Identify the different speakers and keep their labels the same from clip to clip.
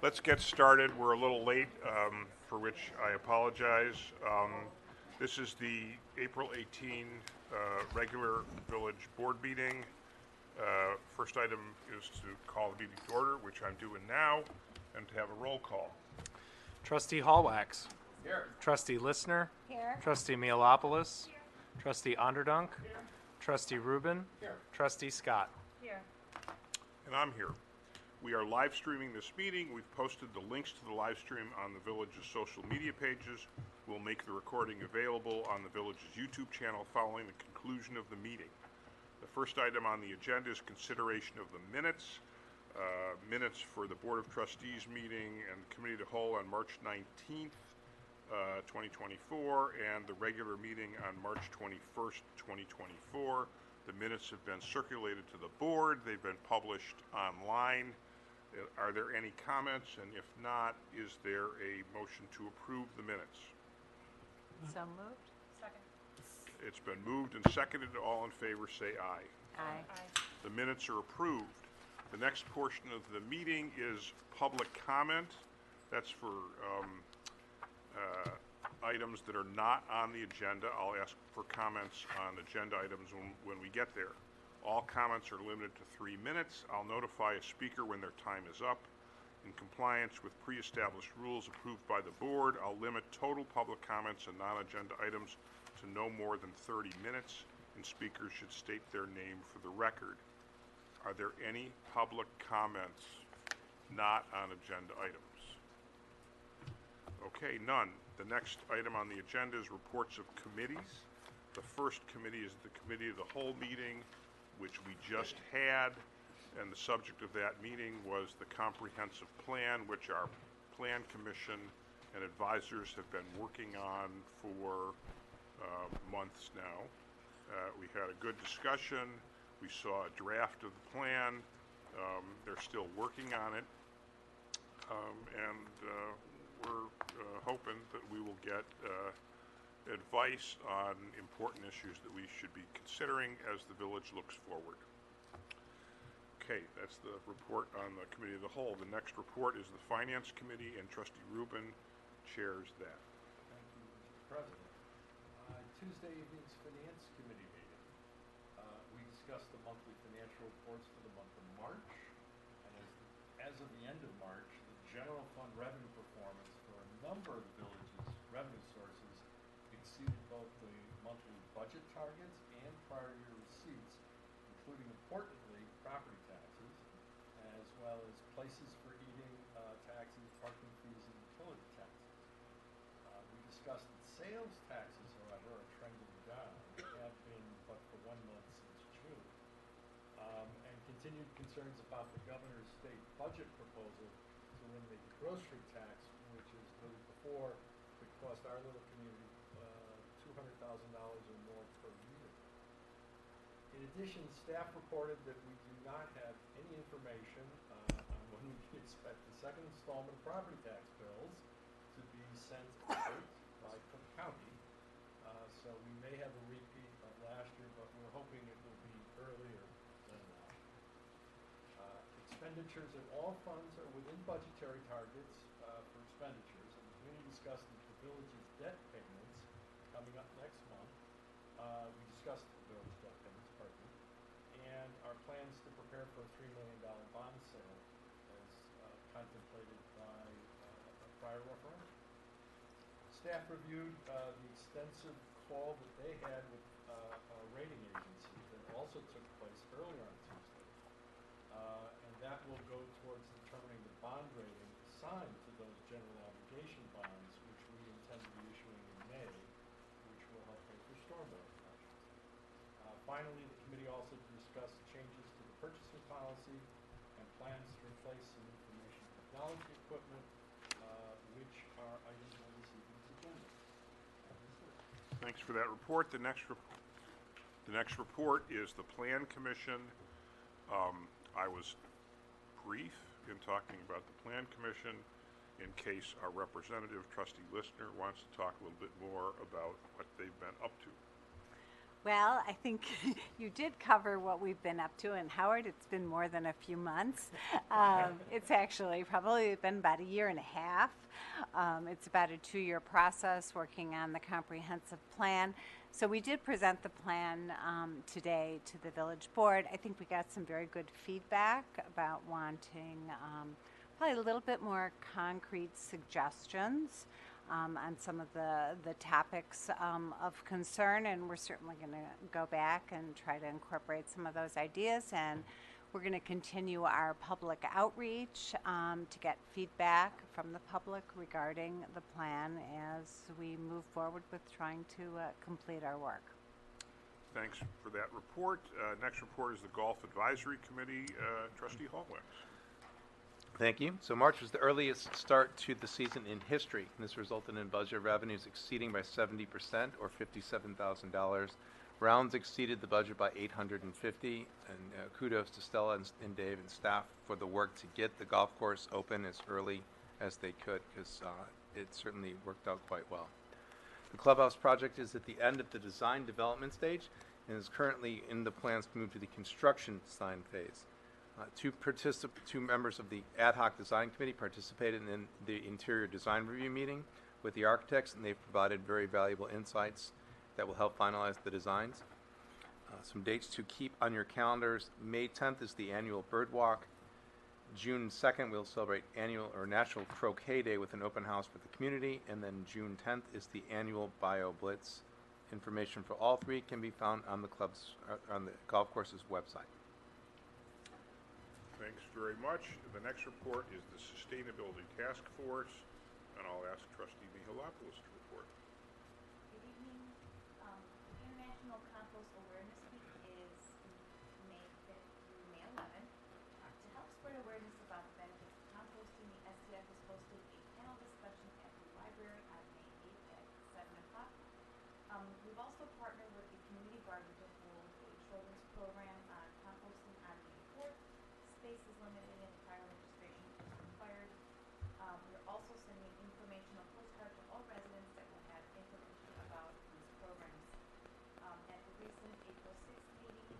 Speaker 1: Let's get started. We're a little late, for which I apologize. This is the April 18 regular village board meeting. First item is to call the meeting to order, which I'm doing now, and to have a roll call.
Speaker 2: Trustee Hallwax.
Speaker 1: Here.
Speaker 2: Trustee Listner.
Speaker 3: Here.
Speaker 2: Trustee Mialopoulos. Here. Trustee Onderdunk. Here. Trustee Rubin.
Speaker 1: Here.
Speaker 2: Trustee Scott.
Speaker 3: Here.
Speaker 1: And I'm here. We are live streaming this meeting. We've posted the links to the live stream on the village's social media pages. We'll make the recording available on the village's YouTube channel following the conclusion of the meeting. The first item on the agenda is consideration of the minutes. Minutes for the Board of Trustees meeting and Committee of the Whole on March 19th, 2024, and the regular meeting on March 21st, 2024. The minutes have been circulated to the board. They've been published online. Are there any comments? And if not, is there a motion to approve the minutes?
Speaker 3: So moved. Second.
Speaker 1: It's been moved and seconded. All in favor say aye.
Speaker 3: Aye.
Speaker 1: The minutes are approved. The next portion of the meeting is public comment. That's for items that are not on the agenda. I'll ask for comments on agenda items when we get there. All comments are limited to 3 minutes. I'll notify a speaker when their time is up. In compliance with pre-established rules approved by the board, I'll limit total public comments and non-agenda items to no more than 30 minutes, and speakers should state their name for the record. Are there any public comments not on agenda items? Okay, none. The next item on the agenda is reports of committees. The first committee is the Committee of the Whole meeting, which we just had, and the subject of that meeting was the comprehensive plan, which our Plan Commission and advisors have been working on for months now. We had a good discussion. We saw a draft of the plan. They're still working on it, and we're hoping that we will get advice on important issues that we should be considering as the village looks forward. Okay, that's the report on the Committee of the Whole. The next report is the Finance Committee, and Trustee Rubin chairs that.
Speaker 4: Thank you, Mr. President. Tuesday evening's Finance Committee meeting. We discussed the monthly financial reports for the month of March, and as of the end of March, the general fund revenue performance for a number of the village's revenue sources exceeded both the monthly budget targets and prior year receipts, including, importantly, property taxes, as well as places for eating taxes, parking fees, and utility taxes. We discussed that sales taxes, however, are trending down. They have been but for 1 month since June. And continued concerns about the governor's state budget proposal to eliminate the grocery tax, which is noted before, could cost our little community $200,000 or more per year. In addition, staff reported that we do not have any information on when we can expect the second installment of property tax bills to be sent out by Cook County. So we may have a repeat of last year, but we're hoping it will be earlier than that. Expenditures in all funds are within budgetary targets for expenditures, and as we discussed the village's debt payments coming up next month. We discussed the village debt payments, pardon me, and our plans to prepare for a $3 million bond sale as contemplated by a prior referendum. Staff reviewed the extensive call that they had with a rating agency that also took place earlier on Tuesday, and that will go towards determining the bond rating assigned to those general obligation bonds, which we intend to be issuing in May, which will help pay for stormwater projects. Finally, the committee also discussed changes to the purchasing policy and plans to replace some information technology equipment, which are items on this evening's agenda.
Speaker 1: Thanks for that report. The next report is the Plan Commission. I was brief in talking about the Plan Commission in case our representative, Trustee Listner, wants to talk a little bit more about what they've been up to.
Speaker 3: Well, I think you did cover what we've been up to, and Howard, it's been more than a few months. It's actually probably been about a year and a half. It's about a 2-year process working on the comprehensive plan. So we did present the plan today to the village board. I think we got some very good feedback about wanting probably a little bit more concrete suggestions on some of the topics of concern, and we're certainly going to go back and try to incorporate some of those ideas, and we're going to continue our public outreach to get feedback from the public regarding the plan as we move forward with trying to complete our work.
Speaker 1: Thanks for that report. Next report is the Golf Advisory Committee. Trustee Hallwicks.
Speaker 5: Thank you. So March was the earliest start to the season in history. This resulted in budget revenues exceeding by 70% or $57,000. Rounds exceeded the budget by $850, and kudos to Stella and Dave and staff for the work to get the golf course open as early as they could, because it certainly worked out quite well. The clubhouse project is at the end of the design development stage and is currently in the plans to move to the construction design phase. Two members of the ad hoc design committee participated in the interior design review meeting with the architects, and they've provided very valuable insights that will help finalize the designs. Some dates to keep on your calendars. May 10th is the annual bird walk. June 2nd, we'll celebrate annual or National Croquet Day with an open house for the community, and then June 10th is the annual Bio Blitz. Information for all three can be found on the golf course's website.
Speaker 1: Thanks very much. The next report is the Sustainability Task Force, and I'll ask Trustee Mihalopoulos to report.
Speaker 6: Good evening. International Compost Awareness Week is May 5th through May 11th. To help spread awareness about the benefits of composting, the SDF has hosted a panel discussion at the library on May 8th at 7 o'clock. We've also partnered with the community garden to hold a children's program on composting on May 4th. Space is limited and prior registration is required. We're also sending an informational postcard to all residents that will have information about these programs. At the recent April 6th meeting,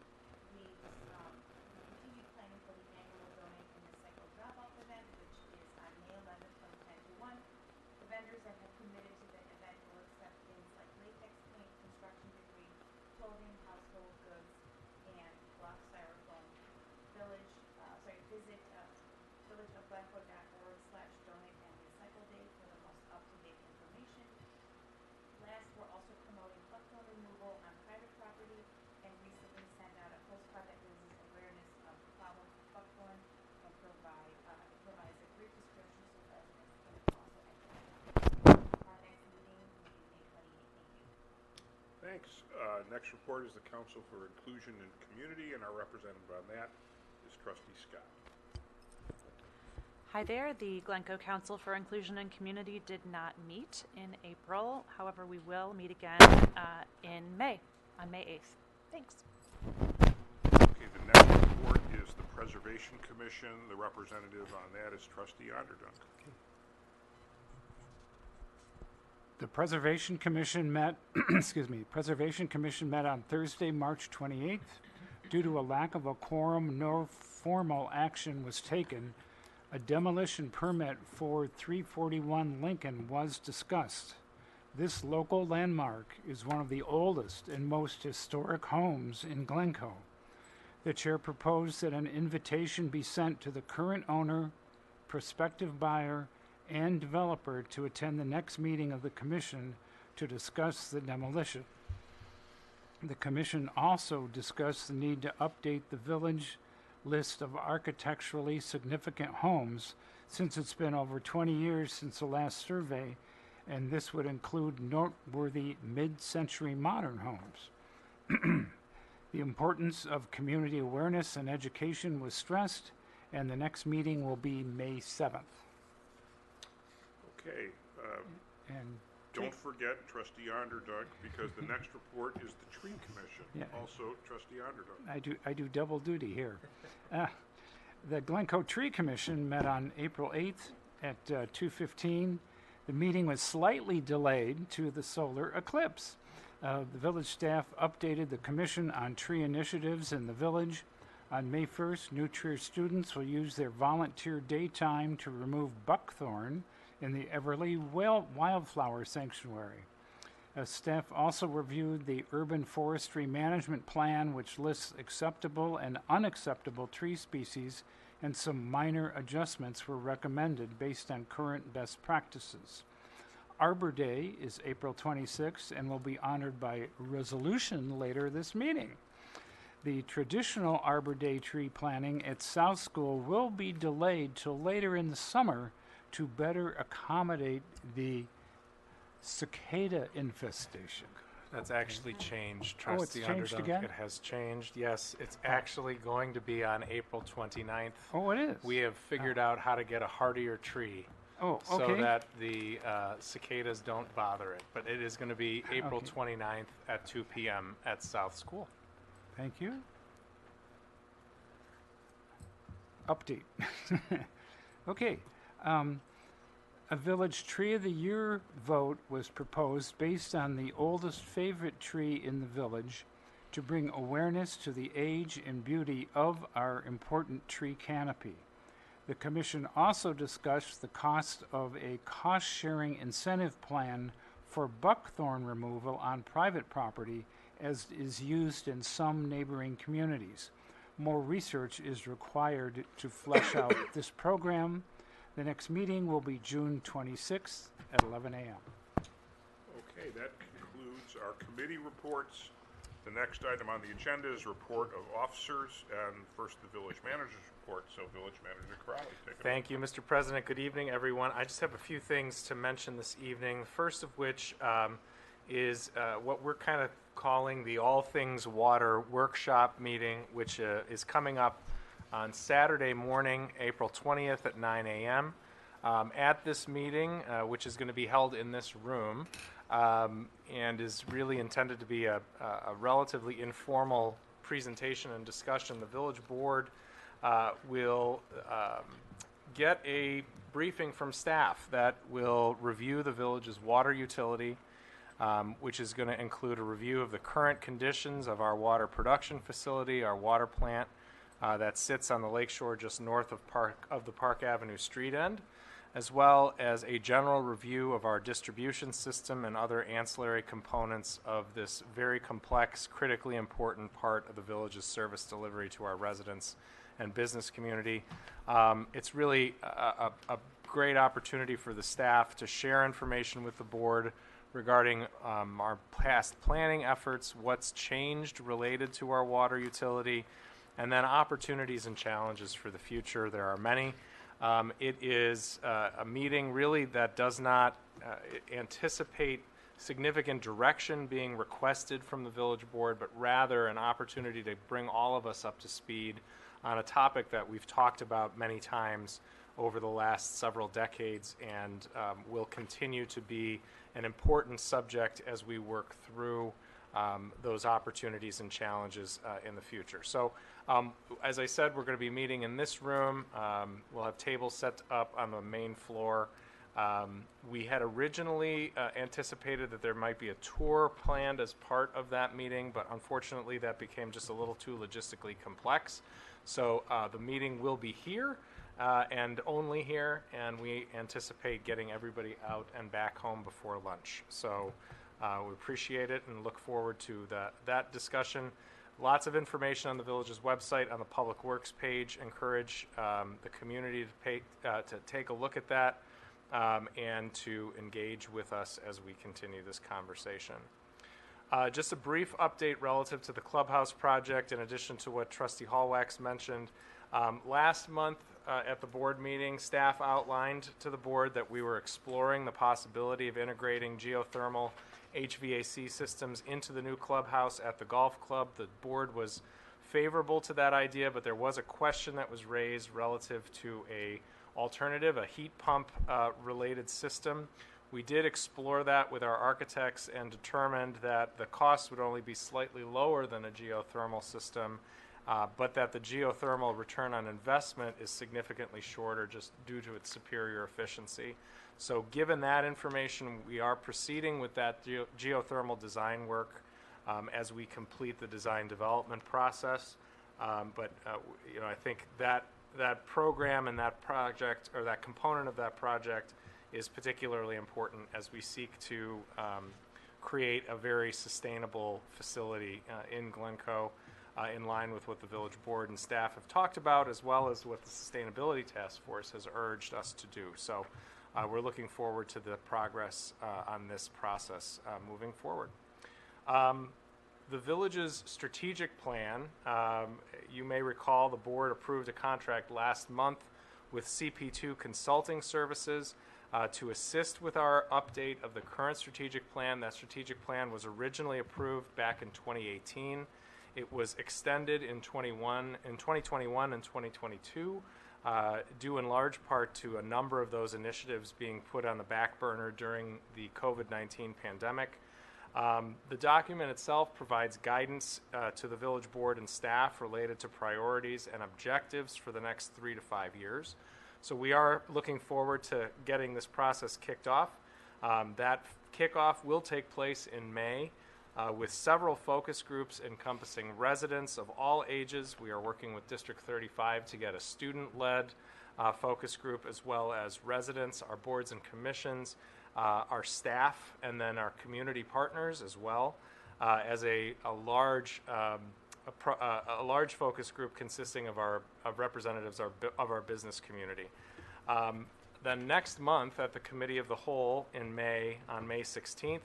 Speaker 6: we continued planning for the annual Donate and Recycle Drop-Off event, which is on May 11th from 10 to 1. The vendors that have committed to the event will accept things like latex paint, construction debris, clothing, household goods, and block styrofoam. Visit villageofglencoe.org/donate and recycle day for the most up-to-date information. Last, we're also promoting buckthorn removal on private property, and recently sent out a postcard that raises awareness of the problem of buckthorn and provides a brief description so residents can also identify. Our next meeting will be May 28th. Thank you.
Speaker 1: Thanks. Next report is the Council for Inclusion and Community, and our representative on that is Trustee Scott.
Speaker 7: Hi there. The Glencoe Council for Inclusion and Community did not meet in April. However, we will meet again in May, on May 8th. Thanks.
Speaker 1: Okay, the next report is the Preservation Commission. The representative on that is Trustee Onderdunk.
Speaker 8: The Preservation Commission met, Preservation Commission met on Thursday, March 28th. Due to a lack of a quorum, no formal action was taken. A demolition permit for 341 Lincoln was discussed. This local landmark is one of the oldest and most historic homes in Glencoe. The chair proposed that an invitation be sent to the current owner, prospective buyer, and developer to attend the next meeting of the commission to discuss the demolition. The commission also discussed the need to update the village list of architecturally significant homes, since it's been over 20 years since the last survey, and this would include noteworthy mid-century modern homes. The importance of community awareness and education was stressed, and the next meeting will be May 7th.
Speaker 1: Okay.
Speaker 8: And
Speaker 1: Don't forget Trustee Onderdunk, because the next report is the Tree Commission.
Speaker 8: Yeah.
Speaker 1: Also, Trustee Onderdunk.
Speaker 8: I do double duty here. The Glencoe Tree Commission met on April 8th at 2:15. The meeting was slightly delayed to the solar eclipse. The village staff updated the commission on tree initiatives in the village. On May 1st, New Trier students will use their volunteer daytime to remove buckthorn in the Everly Wildflower Sanctuary. Staff also reviewed the urban forestry management plan, which lists acceptable and unacceptable tree species, and some minor adjustments were recommended based on current best practices. Arbor Day is April 26th and will be honored by resolution later this meeting. The traditional Arbor Day tree planting at South School will be delayed till later in the summer to better accommodate the cicada infestation.
Speaker 2: That's actually changed,
Speaker 8: Oh, it's
Speaker 2: Trustee
Speaker 8: changed
Speaker 2: Underdunk.
Speaker 8: again?
Speaker 2: It has changed, yes. It's actually going to be on April 29th.
Speaker 8: Oh, it is?
Speaker 2: We have figured out how to get a hardier tree
Speaker 8: Oh,
Speaker 2: so
Speaker 8: okay.
Speaker 2: that the cicadas don't bother it. But it is going to be April
Speaker 8: Okay.
Speaker 2: 29th at 2 p.m. at South School.
Speaker 8: Thank you. Update. Okay. A village tree of the year vote was proposed based on the oldest favorite tree in the village to bring awareness to the age and beauty of our important tree canopy. The commission also discussed the cost of a cost-sharing incentive plan for buckthorn removal on private property, as is used in some neighboring communities. More research is required to flesh out this program. The next meeting will be June 26th at 11 a.m.
Speaker 1: Okay, that concludes our committee reports. The next item on the agenda is report of officers, and first the village manager's report. So Village Manager Crowley, take it away.
Speaker 2: Thank you, Mr. President. Good evening, everyone. I just have a few things to mention this evening. First of which is what we're kind of calling the All Things Water Workshop meeting, which is coming up on Saturday morning, April 20th at 9 a.m. At this meeting, which is going to be held in this room, and is really intended to be a relatively informal presentation and discussion, the village board will get a briefing from staff that will review the village's water utility, which is going to include a review of the current conditions of our water production facility, our water plant that sits on the lakeshore just north of the Park Avenue street end, as well as a general review of our distribution system and other ancillary components of this very complex, critically important part of the village's service delivery to our residents and business community. It's really a great opportunity for the staff to share information with the board regarding our past planning efforts, what's changed related to our water utility, and then opportunities and challenges for the future. There are many. It is a meeting really that does not anticipate significant direction being requested from the village board, but rather an opportunity to bring all of us up to speed on a topic that we've talked about many times over the last several decades, and will continue to be an important subject as we work through those opportunities and challenges in the future. So, as I said, we're going to be meeting in this room. We'll have tables set up on the main floor. We had originally anticipated that there might be a tour planned as part of that meeting, but unfortunately that became just a little too logistically complex. So the meeting will be here and only here, and we anticipate getting everybody out and back home before lunch. So we appreciate it and look forward to that discussion. Lots of information on the village's website, on the Public Works page. Encourage the community to take a look at that and to engage with us as we continue this conversation. Just a brief update relative to the clubhouse project, in addition to what Trustee Hallwax mentioned. Last month at the board meeting, staff outlined to the board that we were exploring the possibility of integrating geothermal HVAC systems into the new clubhouse at the golf club. The board was favorable to that idea, but there was a question that was raised relative to a alternative, a heat pump related system. We did explore that with our architects and determined that the cost would only be slightly lower than a geothermal system, but that the geothermal return on investment is significantly shorter just due to its superior efficiency. So given that information, we are proceeding with that geothermal design work as we complete the design development process. But I think that program and that project, or that component of that project, is particularly important as we seek to create a very sustainable facility in Glencoe, in line with what the village board and staff have talked about, as well as what the Sustainability Task Force has urged us to do. So we're looking forward to the progress on this process moving forward. The village's strategic plan, you may recall the board approved a contract last month with CP2 Consulting Services to assist with our update of the current strategic plan. That strategic plan was originally approved back in 2018. It was extended in 2021 and 2022, due in large part to a number of those initiatives being put on the back burner during the COVID-19 pandemic. The document itself provides guidance to the village board and staff related to priorities and objectives for the next 3 to 5 years. So we are looking forward to getting this process kicked off. That kickoff will take place in May with several focus groups encompassing residents of all ages. We are working with District 35 to get a student-led focus group, as well as residents, our boards and commissions, our staff, and then our community partners as well, as a large focus group consisting of representatives of our business community. Then next month at the Committee of the Whole in May, on May 16th,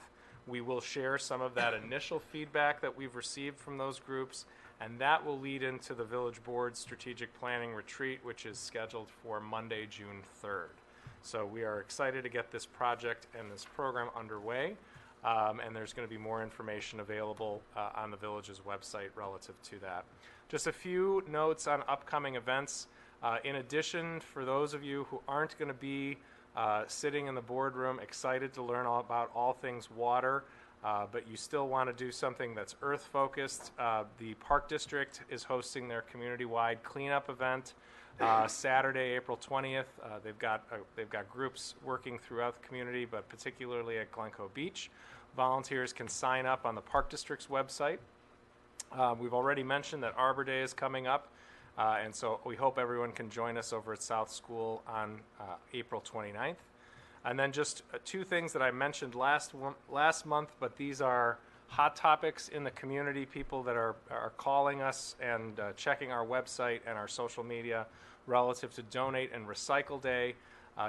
Speaker 2: we will share some of that initial feedback that we've received from those groups, and that will lead into the Village Board Strategic Planning Retreat, which is scheduled for Monday, June 3rd. So we are excited to get this project and this program underway, and there's going to be more information available on the Village's website relative to that. Just a few notes on upcoming events. In addition, for those of you who aren't going to be sitting in the boardroom excited to learn all about all things water, but you still want to do something that's earth-focused, the Park District is hosting their community-wide cleanup event Saturday, April 20th. They've got groups working throughout the community, but particularly at Glencoe Beach. Volunteers can sign up on the Park District's website. We've already mentioned that Arbor Day is coming up, and so we hope everyone can join us over at South School on April 29th. And then just two things that I mentioned last month, but these are hot topics in the community, people that are calling us and checking our website and our social media relative to Donate and Recycle Day.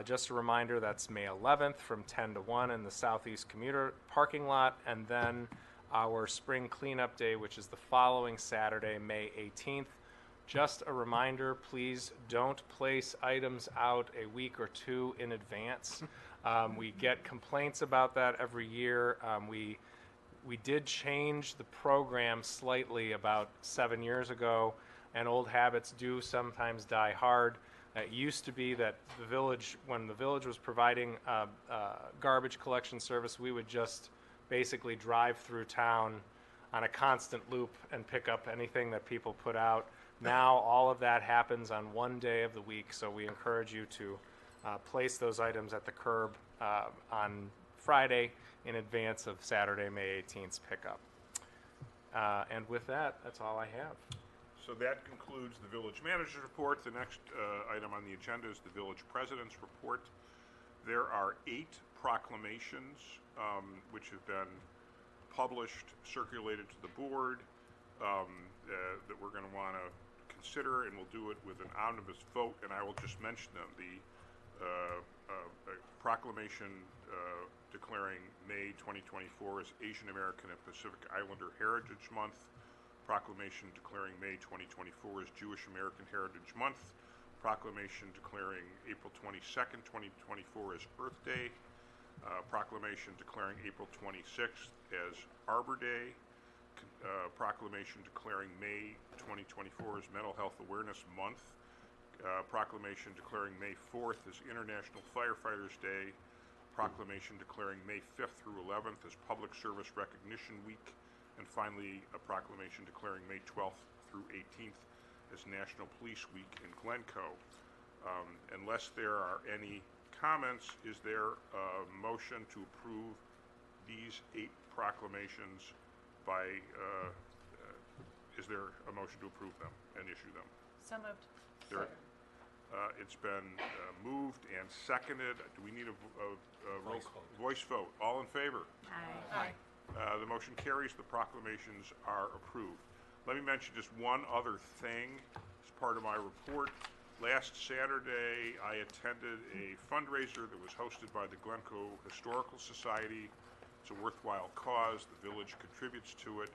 Speaker 2: Just a reminder, that's May 11th from 10 to 1 in the Southeast Commuter parking lot, and then our Spring Cleanup Day, which is the following Saturday, May 18th. Just a reminder, please don't place items out a week or two in advance. We get complaints about that every year. We did change the program slightly about 7 years ago, and old habits do sometimes die hard. It used to be that the village, when the village was providing garbage collection service, we would just basically drive through town on a constant loop and pick up anything that people put out. Now all of that happens on one day of the week, so we encourage you to place those items at the curb on Friday in advance of Saturday, May 18th's pickup. And with that, that's all I have.
Speaker 1: So that concludes the village manager's report. The next item on the agenda is the village president's report. There are 8 proclamations which have been published, circulated to the board, that we're going to want to consider, and we'll do it with an omnibus vote, and I will just mention them. The proclamation declaring May 2024 as Asian American and Pacific Islander Heritage Month, proclamation declaring May 2024 as Jewish American Heritage Month, proclamation declaring April 22nd, 2024 as Earth Day, proclamation declaring April 26th as Arbor Day, proclamation declaring May 2024 as Mental Health Awareness Month, proclamation declaring May 4th as International Firefighters Day, proclamation declaring May 5th through 11th as Public Service Recognition Week, and finally a proclamation declaring May 12th through 18th as National Police Week in Glencoe. Unless there are any comments, is there a motion to approve these 8 proclamations by, is there a motion to approve them and issue them?
Speaker 7: So moved.
Speaker 1: There, it's been moved and seconded. Do we need a voice vote? All in favor?
Speaker 3: Aye.
Speaker 1: The motion carries. The proclamations are approved. Let me mention just one other thing as part of my report. Last Saturday, I attended a fundraiser that was hosted by the Glencoe Historical Society. It's a worthwhile cause. The village contributes to it,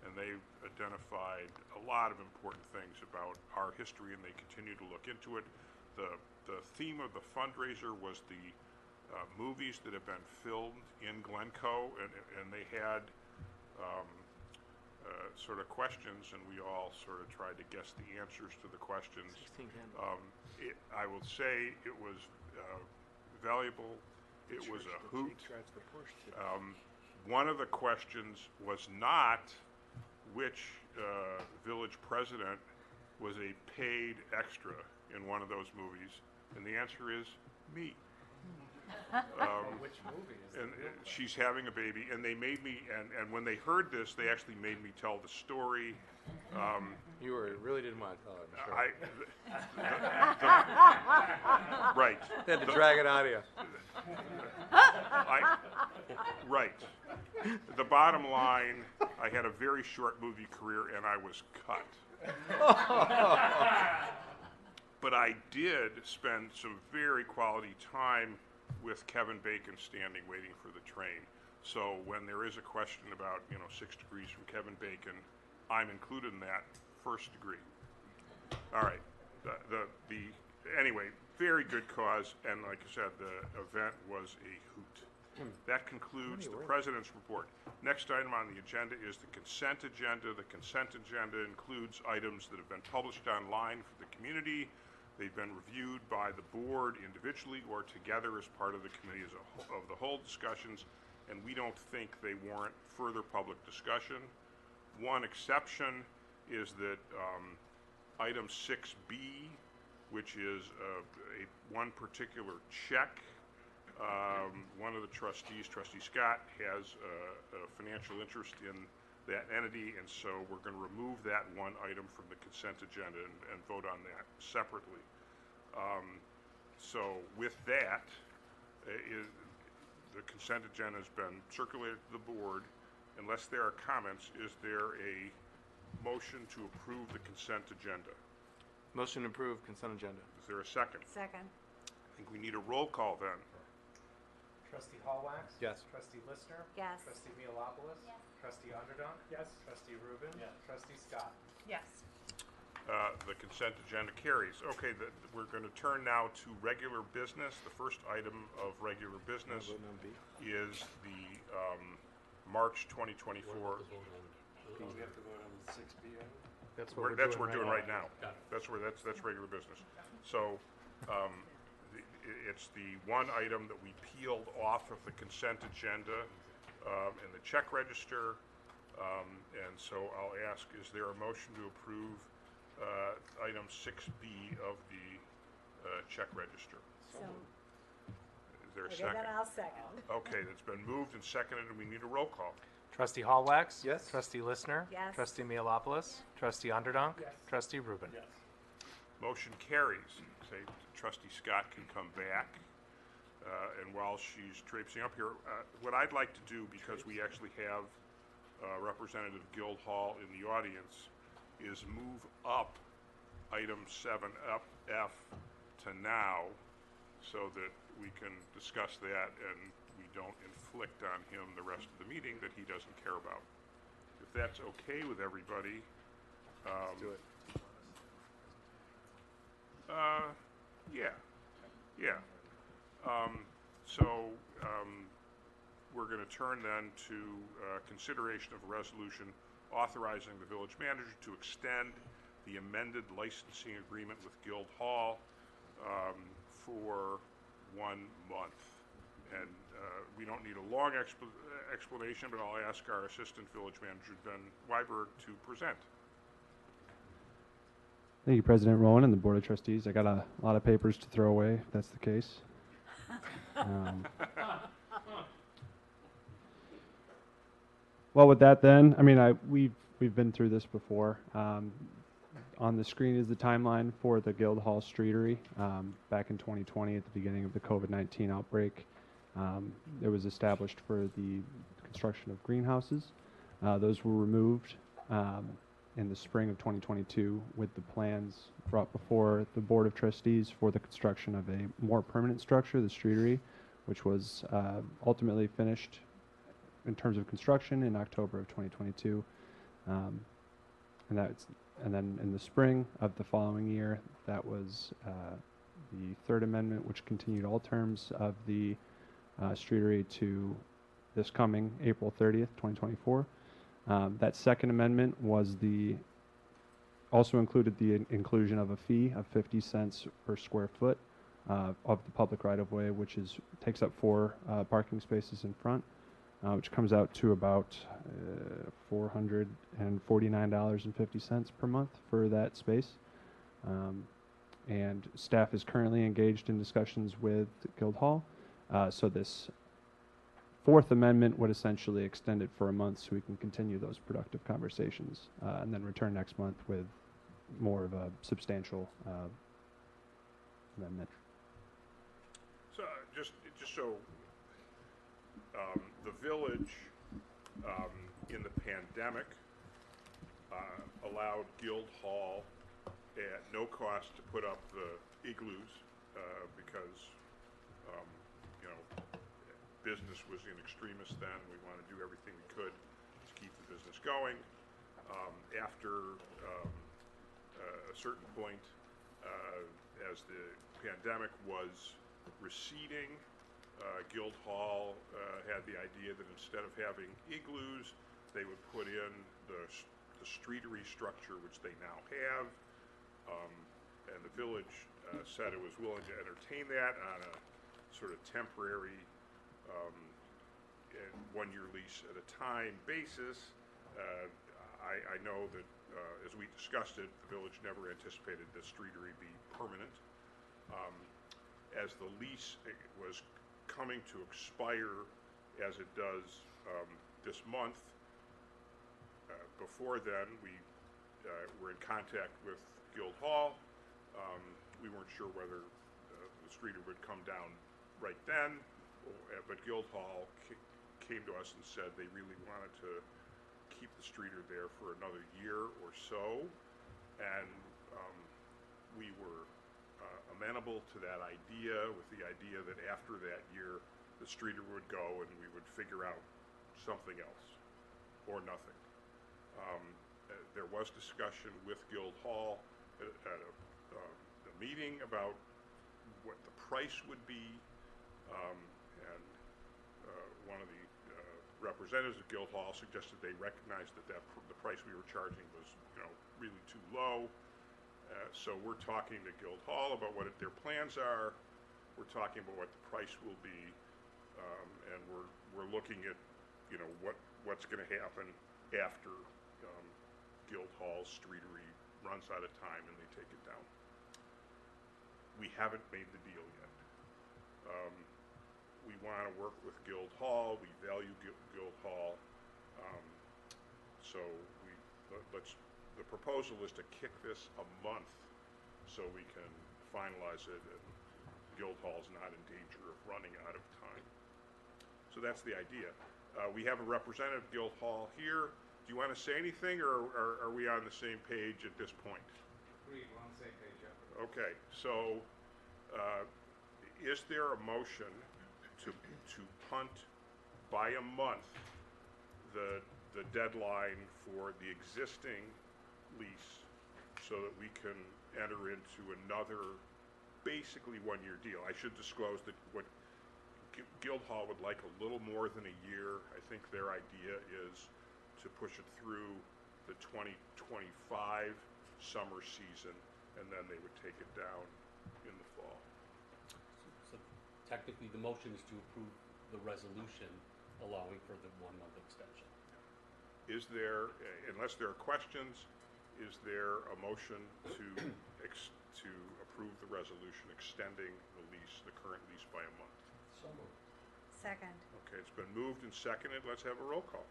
Speaker 1: and they've identified a lot of important things about our history, and they continue to look into it. The theme of the fundraiser was the movies that have been filmed in Glencoe, and they had sort of questions, and we all sort of tried to guess the answers to the questions. I will say it was valuable. It was a hoot. One of the questions was not which village president was a paid extra in one of those movies, and the answer is me.
Speaker 4: Which movie is
Speaker 1: And she's having a baby, and they made me, and when they heard this, they actually made me tell the story.
Speaker 5: You really didn't want to tell it, I'm sure.
Speaker 1: Right.
Speaker 5: They had to drag it out of you.
Speaker 1: Right. The bottom line, I had a very short movie career, and I was cut. But I did spend some very quality time with Kevin Bacon standing waiting for the train. So when there is a question about, 6 degrees from Kevin Bacon, I'm included in that first degree. All right. Anyway, very good cause, and like I said, the event was a hoot. That concludes the President's report. Next item on the agenda is the consent agenda. The consent agenda includes items that have been published online for the community. They've been reviewed by the board individually or together as part of the committee of the whole discussions, and we don't think they warrant further public discussion. One exception is that item 6B, which is one particular check. One of the trustees, Trustee Scott, has a financial interest in that entity, and so we're going to remove that one item from the consent agenda and vote on that separately. So with that, the consent agenda has been circulated to the board. Unless there are comments, is there a motion to approve the consent agenda?
Speaker 5: Motion to approve consent agenda.
Speaker 1: Is there a second?
Speaker 3: Second.
Speaker 1: I think we need a roll call then.
Speaker 2: Trustee Hallwax?
Speaker 5: Yes.
Speaker 2: Trustee Listener?
Speaker 3: Yes.
Speaker 2: Trustee Mealopoulos?
Speaker 6: Yes.
Speaker 2: Trustee Underdunk?
Speaker 8: Yes.
Speaker 2: Trustee Rubin?
Speaker 4: Yes.
Speaker 2: Trustee Scott?
Speaker 7: Yes.
Speaker 1: The consent agenda carries. Okay, we're going to turn now to regular business. The first item of regular business is the March 2024.
Speaker 4: We have to vote on the 6B item?
Speaker 2: That's
Speaker 1: That's what we're doing right now. That's regular business. So it's the one item that we peeled off of the consent agenda in the check register. And so I'll ask, is there a motion to approve item 6B of the check register?
Speaker 3: So,
Speaker 1: Is there a
Speaker 3: okay,
Speaker 1: second?
Speaker 3: then I'll second.
Speaker 1: Okay, that's been moved and seconded, and we need a roll call.
Speaker 2: Trustee Hallwax?
Speaker 5: Yes.
Speaker 2: Trustee Listener?
Speaker 3: Yes.
Speaker 2: Trustee Mealopoulos? Trustee Underdunk? Trustee Rubin?
Speaker 4: Yes.
Speaker 1: Motion carries. Say, Trustee Scott can come back. And while she's traipsing up here, what I'd like to do, because we actually have Representative Guildhall in the audience, is move up item 7F to now so that we can discuss that and we don't inflict on him the rest of the meeting that he doesn't care about. If that's okay with everybody.
Speaker 5: Let's do it.
Speaker 1: Yeah. We're going to turn then to consideration of a resolution authorizing the village manager to extend the amended licensing agreement with Guildhall for 1 month. And we don't need a long explanation, but I'll ask our assistant village manager, Ben Weiberg, to present.
Speaker 9: Thank you, President Rowan and the Board of Trustees. I got a lot of papers to throw away, if that's the case. Well, with that then, I mean, we've been through this before. On the screen is the timeline for the Guildhall Streetery. Back in 2020, at the beginning of the COVID-19 outbreak, it was established for the construction of greenhouses. Those were removed in the spring of 2022 with the plans brought before the Board of Trustees for the construction of a more permanent structure, the streetery, which was ultimately finished in terms of construction in October of 2022. And then in the spring of the following year, that was the third amendment, which continued all terms of the streetery to this coming April 30th, 2024. That second amendment was also included the inclusion of a fee of 50 cents per square foot of the public right-of-way, which takes up 4 parking spaces in front, which comes out to about $449.50 per month for that space. And staff is currently engaged in discussions with Guildhall. So this Fourth Amendment would essentially extend it for a month so we can continue those productive conversations and then return next month with more of a substantial amendment.
Speaker 1: So just so the village in the pandemic allowed Guildhall at no cost to put up the igloos because business was in extremis then. We want to do everything we could to keep the business going. After a certain point, as the pandemic was receding, Guildhall had the idea that instead of having igloos, they would put in the streetery structure, which they now have. And the village said it was willing to entertain that on a sort of temporary one-year lease at a time basis. I know that as we discussed it, the village never anticipated the streetery be permanent. As the lease was coming to expire, as it does this month, before then we were in contact with Guildhall. We weren't sure whether the streetery would come down right then, but Guildhall came to us and said they really wanted to keep the streeter there for another year or so, and we were amenable to that idea, with the idea that after that year the streeter would go and we would figure out something else or nothing. There was discussion with Guildhall at a meeting about what the price would be, and one of the representatives of Guildhall suggested they recognized that the price we were charging was really too low. So we're talking to Guildhall about what their plans are. We're talking about what the price will be, and we're looking at what's going to happen after Guildhall's streetery runs out of time and they take it down. We haven't made the deal yet. We want to work with Guildhall. We value Guildhall. So the proposal is to kick this a month so we can finalize it and Guildhall's not in danger of running out of time. So that's the idea. We have a representative of Guildhall here. Do you want to say anything, or are we on the same page at this point?
Speaker 2: We're on the same page, yeah.
Speaker 1: Okay, so is there a motion to punt by a month the deadline for the existing lease so that we can enter into another basically one-year deal? I should disclose that what Guildhall would like a little more than a year. I think their idea is to push it through the 2025 summer season, and then they would take it down in the fall.
Speaker 10: So technically, the motion is to approve the resolution allowing for the 1 month extension.
Speaker 1: Is there, unless there are questions, Is there a motion to approve the resolution extending the current lease by a month?
Speaker 4: So moved.
Speaker 3: Second.
Speaker 1: Okay, it's been moved and seconded. Let's have a roll call.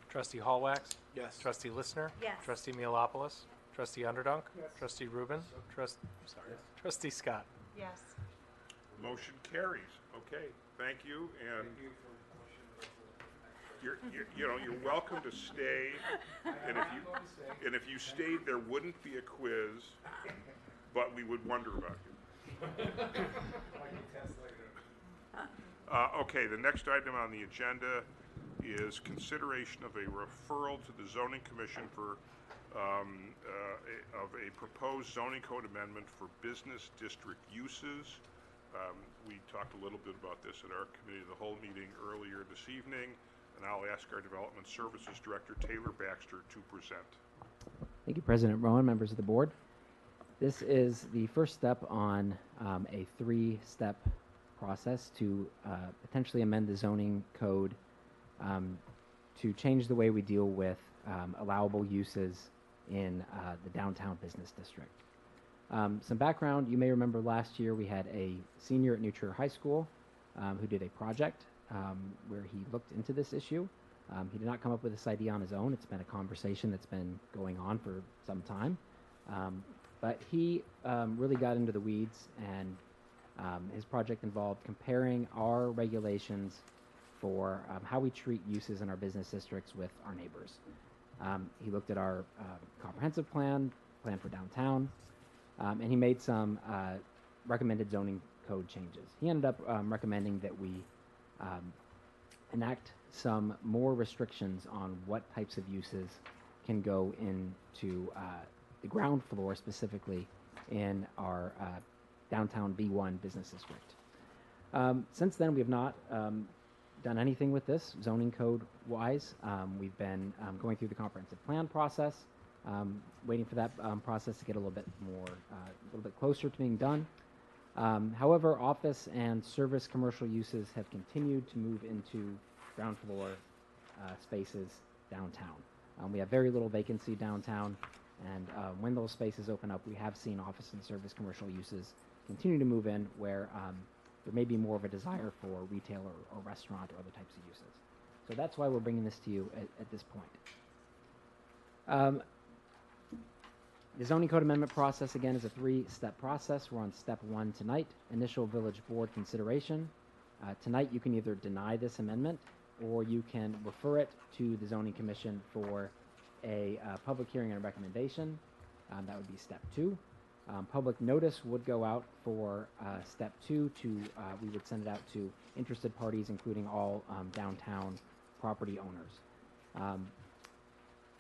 Speaker 2: Trustee Hallwax?
Speaker 5: Yes.
Speaker 2: Trustee Listener?
Speaker 3: Yes.
Speaker 2: Trustee Mealopoulos? Trustee Underdunk? Trustee Rubin? Trustee Scott?
Speaker 7: Yes.
Speaker 1: Motion carries. Okay, thank you, and you're welcome to stay. And if you stayed, there wouldn't be a quiz, but we would wonder about you. Okay, the next item on the agenda is consideration of a referral to the zoning commission for of a proposed zoning code amendment for business district uses. We talked a little bit about this at our committee of the whole meeting earlier this evening, and I'll ask our Development Services Director, Taylor Baxter, to present.
Speaker 11: Thank you, President Rowan, members of the board. This is the first step on a three-step process to potentially amend the zoning code to change the way we deal with allowable uses in the downtown business district. Some background, you may remember last year we had a senior at New Trier High School who did a project where he looked into this issue. He did not come up with this idea on his own. It's been a conversation that's been going on for some time. But he really got into the weeds, and his project involved comparing our regulations for how we treat uses in our business districts with our neighbors. He looked at our comprehensive plan for downtown, and he made some recommended zoning code changes. He ended up recommending that we enact some more restrictions on what types of uses can go into the ground floor, specifically in our downtown B1 business district. Since then, we have not done anything with this zoning code wise. We've been going through the comprehensive plan process, waiting for that process to get a little bit closer to being done. However, office and service commercial uses have continued to move into ground floor spaces downtown. We have very little vacancy downtown, and when those spaces open up, we have seen office and service commercial uses continue to move in where there may be more of a desire for retail or restaurant or other types of uses. So that's why we're bringing this to you at this point. The zoning code amendment process, again, is a three-step process. We're on step one tonight, initial village board consideration. Tonight, you can either deny this amendment or you can refer it to the zoning commission for a public hearing and a recommendation. That would be step two. Public notice would go out for step two we would send it out to interested parties, including all downtown property owners.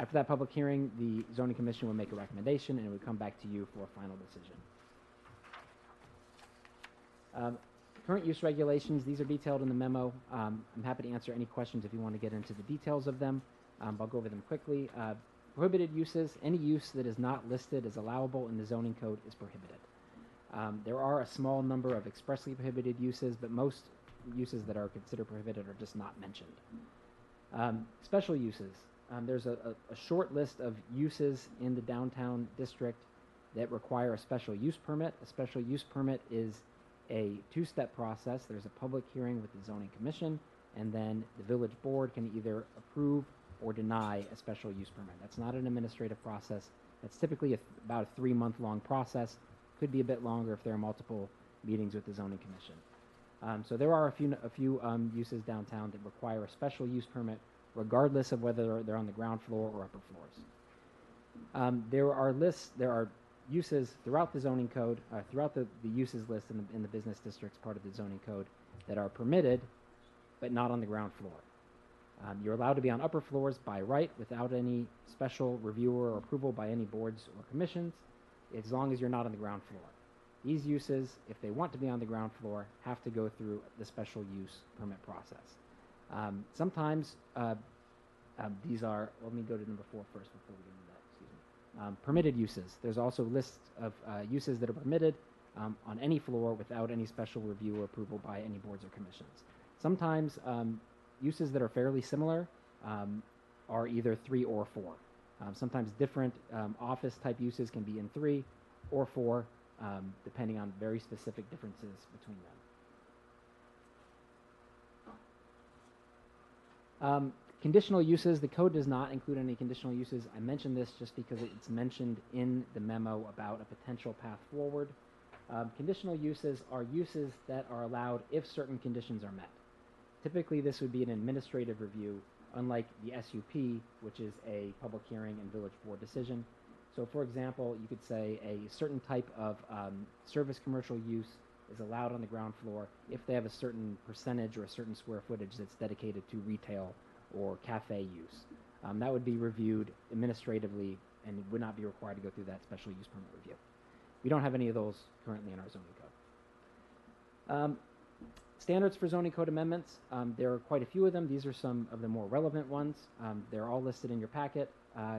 Speaker 11: After that public hearing, the zoning commission would make a recommendation and it would come back to you for a final decision. Current use regulations, these are detailed in the memo. I'm happy to answer any questions if you want to get into the details of them. I'll go over them quickly. Prohibited uses, any use that is not listed as allowable in the zoning code is prohibited. There are a small number of expressly prohibited uses, but most uses that are considered prohibited are just not mentioned. Special uses. There's a short list of uses in the downtown district that require a special use permit. A special use permit is a two-step process. There's a public hearing with the zoning commission, and then the village board can either approve or deny a special use permit. That's not an administrative process. That's typically about a 3-month-long process. Could be a bit longer if there are multiple meetings with the zoning commission. So there are a few uses downtown that require a special use permit, regardless of whether they're on the ground floor or upper floors. There are uses throughout the zoning code, throughout the uses list in the business districts part of the zoning code that are permitted, but not on the ground floor. You're allowed to be on upper floors by right without any special review or approval by any boards or commissions, as long as you're not on the ground floor. These uses, if they want to be on the ground floor, have to go through the special use permit process. Sometimes these are, let me go to number 4 first before we get into that, excuse me. Permitted uses. There's also lists of uses that are permitted on any floor without any special review or approval by any boards or commissions. Sometimes uses that are fairly similar are either 3 or 4. Sometimes different office-type uses can be in 3 or 4, depending on very specific differences between them. Conditional uses, the code does not include any conditional uses. I mentioned this just because it's mentioned in the memo about a potential path forward. Conditional uses are uses that are allowed if certain conditions are met. Typically, this would be an administrative review, unlike the SUP, which is a public hearing and village board decision. So, for example, you could say a certain type of service commercial use is allowed on the ground floor if they have a certain percentage or a certain square footage that's dedicated to retail or cafe use. That would be reviewed administratively and would not be required to go through that special use permit review. We don't have any of those currently in our zoning code. Standards for zoning code amendments, there are quite a few of them. These are some of the more relevant ones. They're all listed in your packet.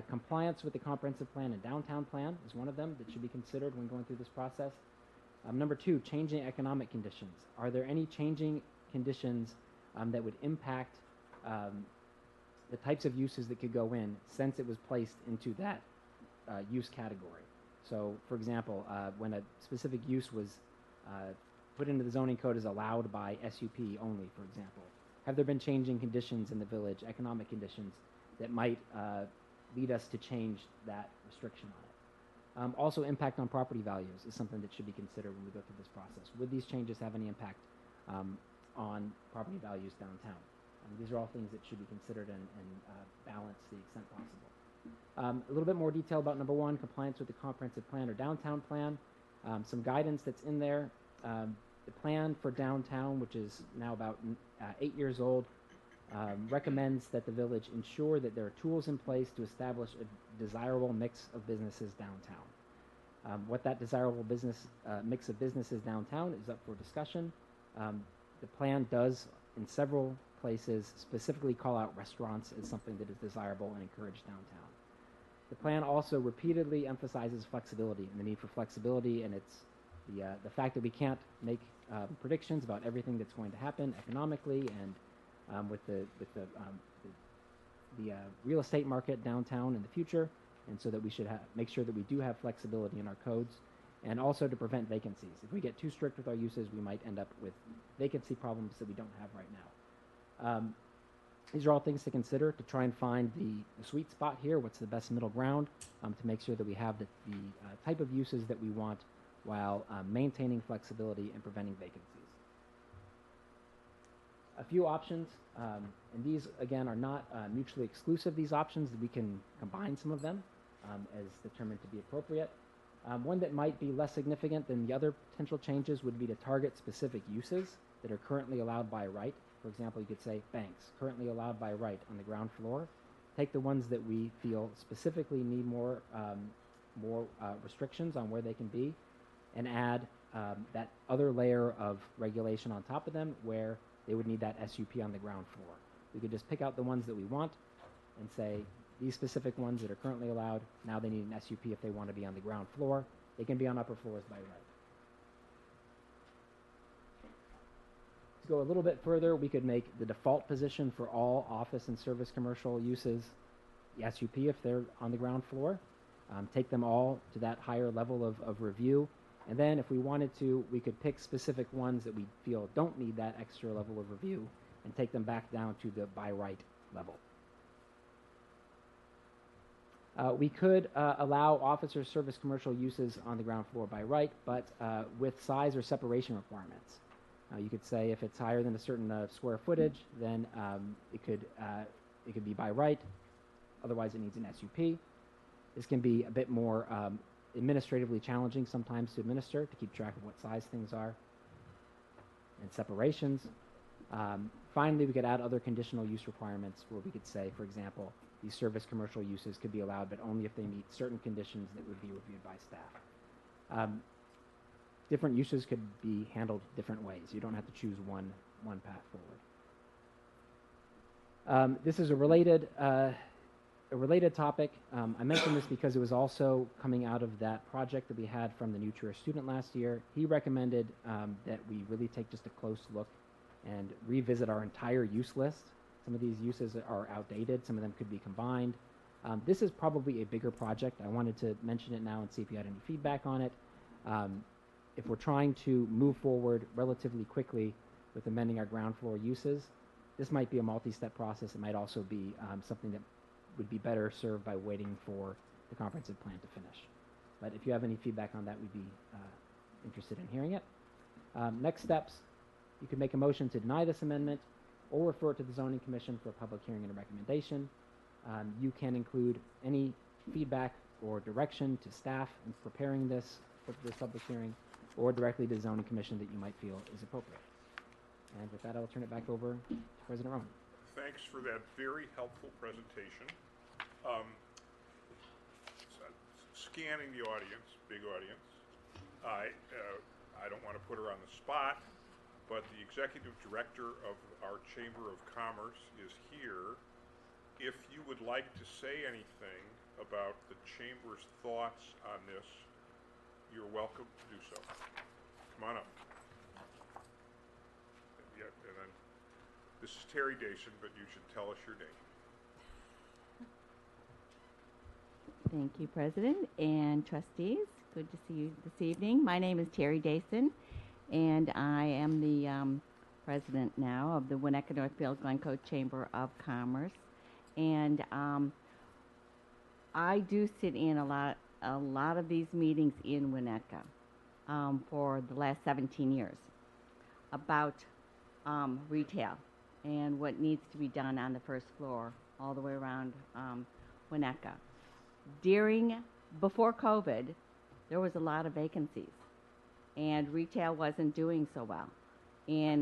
Speaker 11: Compliance with the comprehensive plan and downtown plan is one of them that should be considered when going through this process. Number 2, changing economic conditions. Are there any changing conditions that would impact the types of uses that could go in since it was placed into that use category? So, for example, when a specific use was put into the zoning code as allowed by SUP only, for example, have there been changing conditions in the village, economic conditions, that might lead us to change that restriction on it? Also, impact on property values is something that should be considered when we go through this process. Would these changes have any impact on property values downtown? These are all things that should be considered and balanced to the extent possible. A little bit more detail about number 1, compliance with the comprehensive plan or downtown plan. Some guidance that's in there. The plan for downtown, which is now about 8 years old, recommends that the village ensure that there are tools in place to establish a desirable mix of businesses downtown. What that desirable mix of businesses downtown is up for discussion. The plan does, in several places, specifically call out restaurants as something that is desirable and encouraged downtown. The plan also repeatedly emphasizes flexibility and the need for flexibility, and it's the fact that we can't make predictions about everything that's going to happen economically and with the real estate market downtown in the future, and so that we should make sure that we do have flexibility in our codes, and also to prevent vacancies. If we get too strict with our uses, we might end up with vacancy problems that we don't have right now. These are all things to consider to try and find the sweet spot here, what's the best middle ground, to make sure that we have the type of uses that we want while maintaining flexibility and preventing vacancies. A few options, and these again are not mutually exclusive, these options. We can combine some of them as determined to be appropriate. One that might be less significant than the other potential changes would be to target specific uses that are currently allowed by right. For example, you could say banks, currently allowed by right on the ground floor. Take the ones that we feel specifically need more restrictions on where they can be, and add that other layer of regulation on top of them where they would need that SUP on the ground floor. We could just pick out the ones that we want and say, these specific ones that are currently allowed, now they need an SUP if they want to be on the ground floor. They can be on upper floors by right. To go a little bit further, we could make the default position for all office and service commercial uses the SUP if they're on the ground floor. Take them all to that higher level of review. And then if we wanted to, we could pick specific ones that we feel don't need that extra level of review and take them back down to the by right level. We could allow office or service commercial uses on the ground floor by right, but with size or separation requirements. You could say if it's higher than a certain square footage, then it could be by right. Otherwise, it needs an SUP. This can be a bit more administratively challenging sometimes to administer, to keep track of what size things are and separations. Finally, we could add other conditional use requirements where we could say, for example, these service commercial uses could be allowed, but only if they meet certain conditions that would be reviewed by staff. Different uses could be handled different ways. You don't have to choose one path forward. This is a related topic. I mentioned this because it was also coming out of that project that we had from the New Trier student last year. He recommended that we really take just a close look and revisit our entire use list. Some of these uses are outdated. Some of them could be combined. This is probably a bigger project. I wanted to mention it now and see if you had any feedback on it. If we're trying to move forward relatively quickly with amending our ground floor uses, this might be a multi-step process. It might also be something that would be better served by waiting for the comprehensive plan to finish. But if you have any feedback on that, we'd be interested in hearing it. Next steps, you can make a motion to deny this amendment or refer it to the zoning commission for a public hearing and a recommendation. You can include any feedback or direction to staff in preparing this for this public hearing, or directly to the zoning commission that you might feel is appropriate. And with that, I'll turn it back over to President Roman.
Speaker 1: Thanks for that very helpful presentation. Scanning the audience, big audience, I don't want to put her on the spot, but the executive director of our Chamber of Commerce is here. If you would like to say anything about the Chamber's thoughts on this, you're welcome to do so. Come on up. Yeah, and then this is Terry Dason, but you should tell us your name.
Speaker 12: Thank you, President and trustees. Good to see you this evening. My name is Terry Dason, and I am the president now of the Winnetka Northfield Glencoe Chamber of Commerce. And I do sit in a lot of these meetings in Winnetka for the last 17 years about retail and what needs to be done on the first floor all the way around Winnetka. Before COVID, there was a lot of vacancies, and retail wasn't doing so well in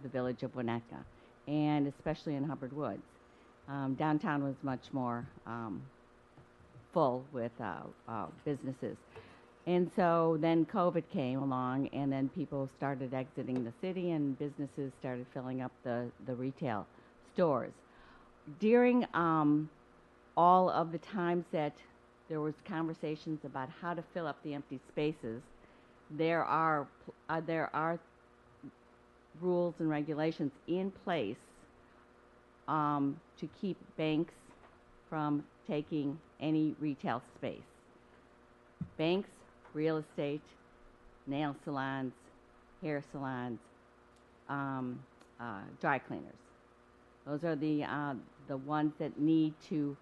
Speaker 12: the village of Winnetka, and especially in Hubbard Woods. Downtown was much more full with businesses. And so then COVID came along, and then people started exiting the city, and businesses started filling up the retail stores. During all of the times that there was conversations about how to fill up the empty spaces, there are rules and regulations in place to keep banks from taking any retail space. Banks, real estate, nail salons, hair salons, dry cleaners. Those are the ones that need to.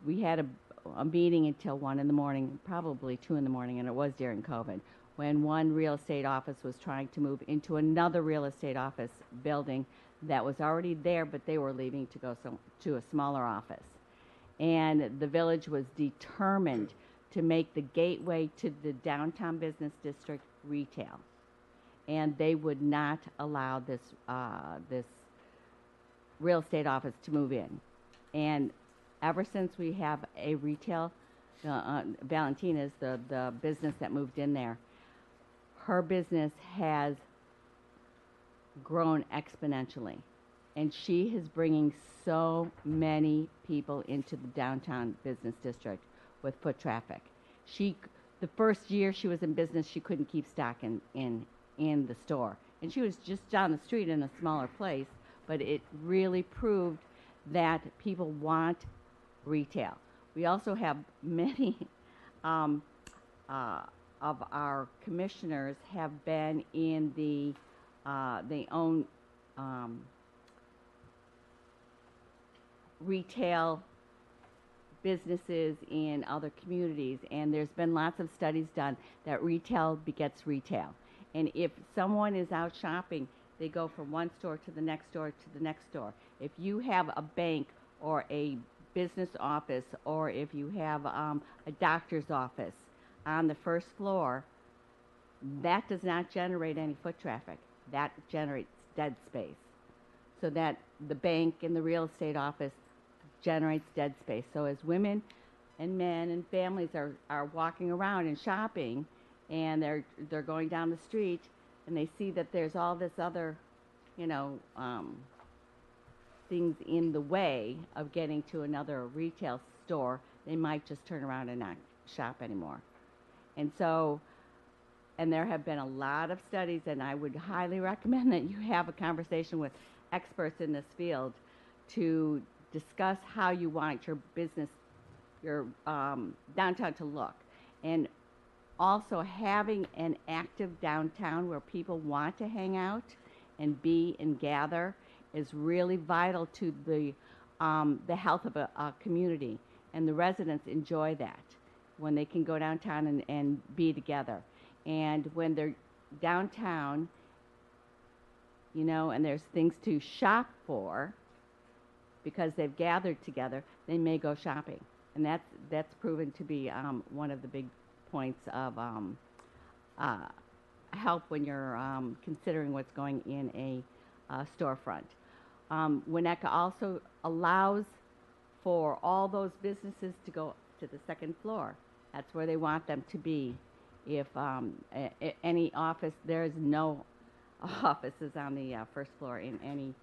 Speaker 12: We had a meeting until 1 in the morning, probably 2 in the morning, and it was during COVID, when one real estate office was trying to move into another real estate office building that was already there, but they were leaving to go to a smaller office. And the village was determined to make the gateway to the downtown business district retail. And they would not allow this real estate office to move in. And ever since we have a retail, Valentina's, the business that moved in there, her business has grown exponentially. And she is bringing so many people into the downtown business district with foot traffic. The first year she was in business, she couldn't keep stock in the store. And she was just down the street in a smaller place, but it really proved that people want retail. We also have many of our commissioners have been in they own retail businesses in other communities, and there's been lots of studies done that retail begets retail. And if someone is out shopping, they go from one store to the next store to the next store. If you have a bank or a business office, or if you have a doctor's office on the first floor, that does not generate any foot traffic. That generates dead space. So that the bank and the real estate office generates dead space. So as women and men and families are walking around and shopping, and they're going down the street, and they see that there's all this other, things in the way of getting to another retail store, they might just turn around and not shop anymore. And so, and there have been a lot of studies, and I would highly recommend that you have a conversation with experts in this field to discuss how you want your business, your downtown to look. And also having an active downtown where people want to hang out and be and gather is really vital to the health of a community. And the residents enjoy that when they can go downtown and be together. And when they're downtown, you know, and there's things to shop for because they've gathered together, they may go shopping. And that's proven to be one of the big points of help when you're considering what's going in a storefront. Winnetka also allows for all those businesses to go to the second floor. That's where they want them to be. If any office, there's no offices on the first floor in any,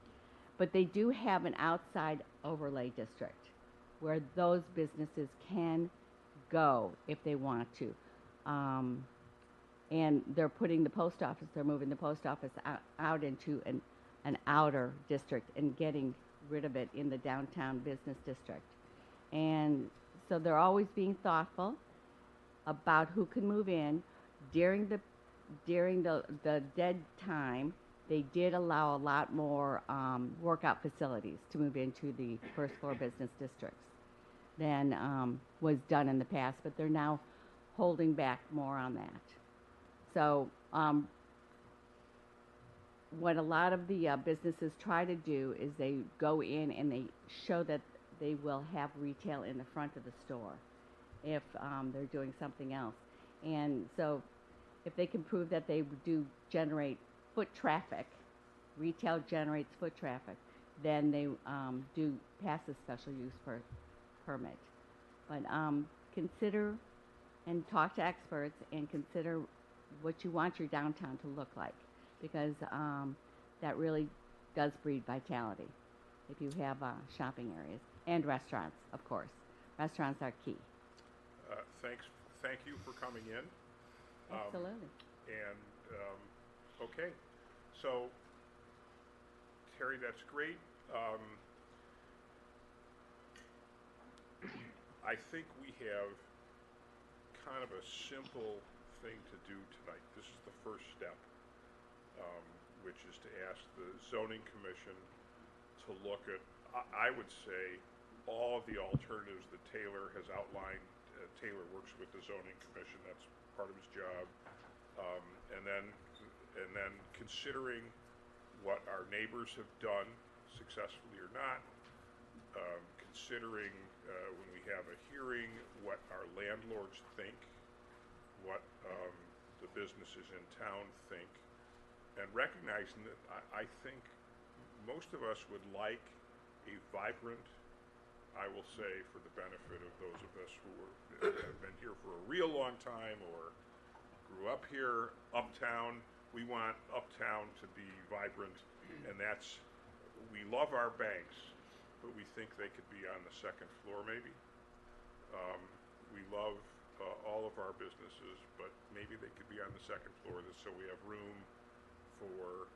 Speaker 12: but they do have an outside overlay district where those businesses can go if they want to. And they're putting the post office, they're moving the post office out into an outer district and getting rid of it in the downtown business district. And so they're always being thoughtful about who can move in. During the dead time, they did allow a lot more workout facilities to move into the first floor business districts than was done in the past, but they're now holding back more on that. So what a lot of the businesses try to do is they go in and they show that they will have retail in the front of the store if they're doing something else. And so if they can prove that they do generate foot traffic, retail generates foot traffic, then they do pass a special use permit. But consider and talk to experts and consider what you want your downtown to look like, because that really does breed vitality if you have shopping areas and restaurants, of course. Restaurants are key.
Speaker 1: Thank you for coming in.
Speaker 12: Absolutely.
Speaker 1: Okay, so Terry, that's great. I think we have kind of a simple thing to do tonight. This is the first step, which is to ask the zoning commission to look at, I would say, all of the alternatives that Taylor has outlined. Taylor works with the zoning commission, that's part of his job. And then considering what our neighbors have done, successfully or not, considering when we have a hearing, what our landlords think, what the businesses in town think, and recognizing that I think most of us would like a vibrant, I will say, for the benefit of those of us who have been here for a real long time or grew up here, uptown, we want uptown to be vibrant, and that's, we love our banks, but we think they could be on the second floor maybe. We love all of our businesses, but maybe they could be on the second floor so we have room for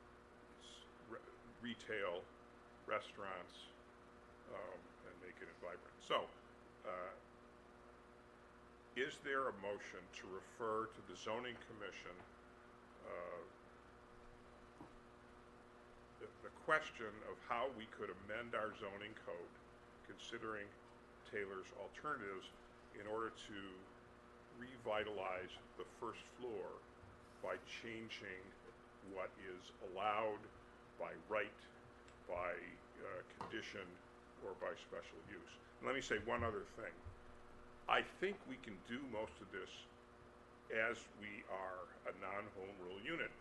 Speaker 1: retail, restaurants, and make it vibrant. So, is there a motion to refer to the zoning commission the question of how we could amend our zoning code, considering Taylor's alternatives, in order to revitalize the first floor by changing what is allowed by right, by condition, or by special use? And let me say one other thing. I think we can do most of this as we are a non-home rule unit,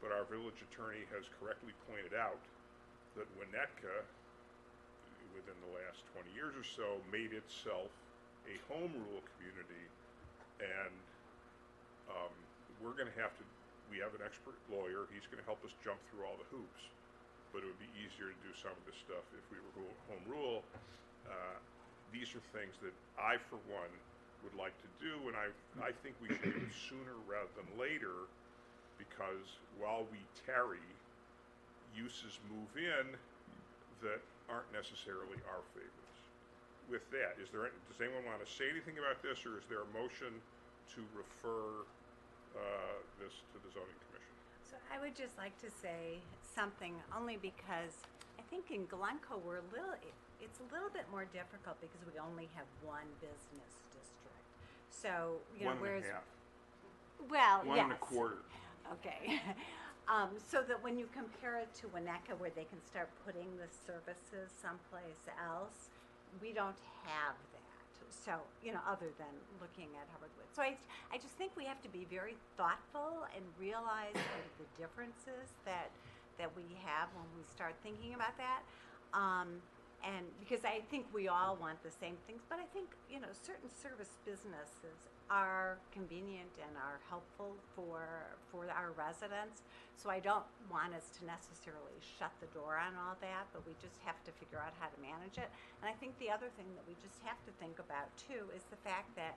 Speaker 1: but our village attorney has correctly pointed out that Winnetka, within the last 20 years or so, made itself a home rule community, and we're going to have to, we have an expert lawyer, he's going to help us jump through all the hoops, but it would be easier to do some of this stuff if we were home rule. These are things that I, for one, would like to do, and I think we should do it sooner rather than later, because while we tarry, uses move in that aren't necessarily our favorites. With that, does anyone want to say anything about this, or is there a motion to refer this to the zoning commission?
Speaker 3: So I would just like to say something, only because I think in Glencoe it's a little bit more difficult because we only have one business district. So,
Speaker 1: One and
Speaker 3: whereas,
Speaker 1: a half.
Speaker 3: well,
Speaker 1: One
Speaker 3: yes.
Speaker 1: and a quarter.
Speaker 3: Okay. So that when you compare it to Winnetka, where they can start putting the services someplace else, we don't have that. So, other than looking at Hubbard Woods. So I just think we have to be very thoughtful and realize sort of the differences that we have when we start thinking about that. And because I think we all want the same things, but I think, certain service businesses are convenient and are helpful for our residents. So I don't want us to necessarily shut the door on all that, but we just have to figure out how to manage it. And I think the other thing that we just have to think about too is the fact that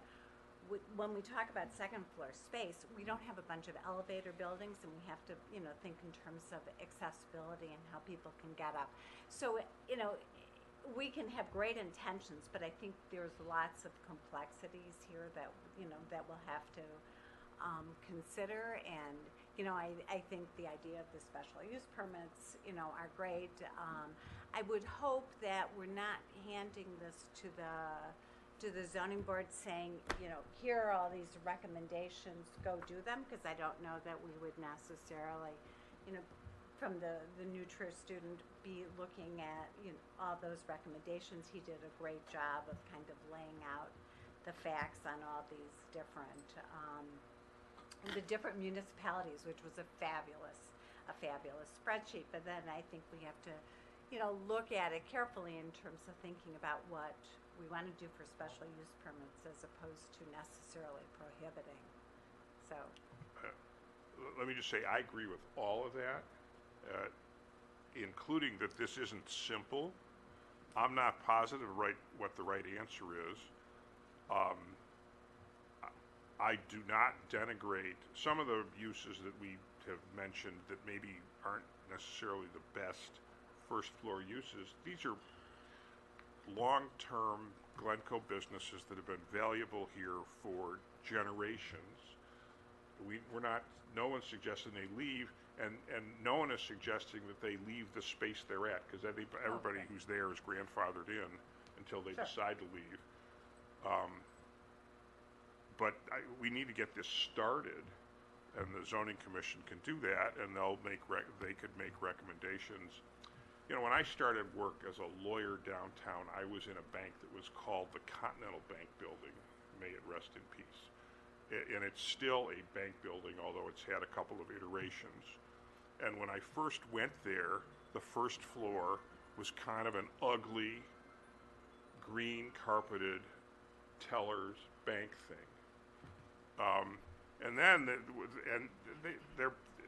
Speaker 3: when we talk about second floor space, we don't have a bunch of elevator buildings, and we have to, think in terms of accessibility and how people can get up. So, we can have great intentions, but I think there's lots of complexities here that, that we'll have to consider. And, I think the idea of the special use permits, are great. I would hope that we're not handing this to the zoning board saying, here are all these recommendations, go do them, because I don't know that we would necessarily, from the neutral student be looking at, all those recommendations. He did a great job of kind of laying out the facts on all these different, the different municipalities, which was a fabulous spreadsheet. But then I think we have to, look at it carefully in terms of thinking about what we want to do for special use permits as opposed to necessarily prohibiting. So.
Speaker 1: Let me just say, I agree with all of that, including that this isn't simple. I'm not positive what the right answer is. I do not denigrate some of the uses that we have mentioned that maybe aren't necessarily the best first floor uses. These are long-term Glencoe businesses that have been valuable here for generations. No one's suggesting they leave, and no one is suggesting that they leave the space they're at, because everybody who's there is grandfathered in until they decide to leave. But we need to get this started, and the zoning commission can do that, and they could make recommendations. When I started work as a lawyer downtown, I was in a bank that was called the Continental Bank Building. May it rest in peace. And it's still a bank building, although it's had a couple of iterations. And when I first went there, the first floor was kind of an ugly, green carpeted teller's bank thing. And then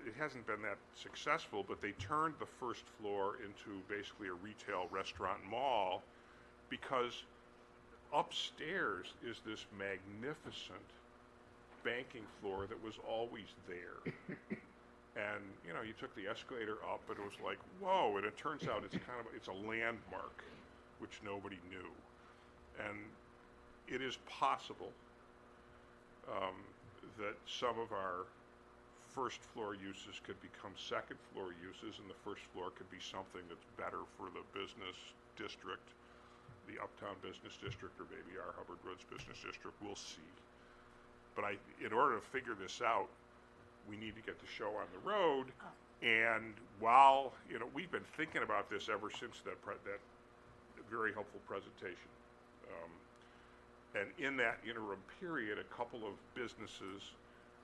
Speaker 1: it hasn't been that successful, but they turned the first floor into basically a retail restaurant mall, because upstairs is this magnificent banking floor that was always there. And you took the escalator up, but it was like, whoa, and it turns out it's a landmark which nobody knew. And it is possible that some of our first floor uses could become second floor uses, and the first floor could be something that's better for the business district, the Uptown Business District, or maybe our Hubbard Woods Business District. We'll see. But in order to figure this out, we need to get the show on the road. And while, we've been thinking about this ever since that very helpful presentation. And in that interim period, a couple of businesses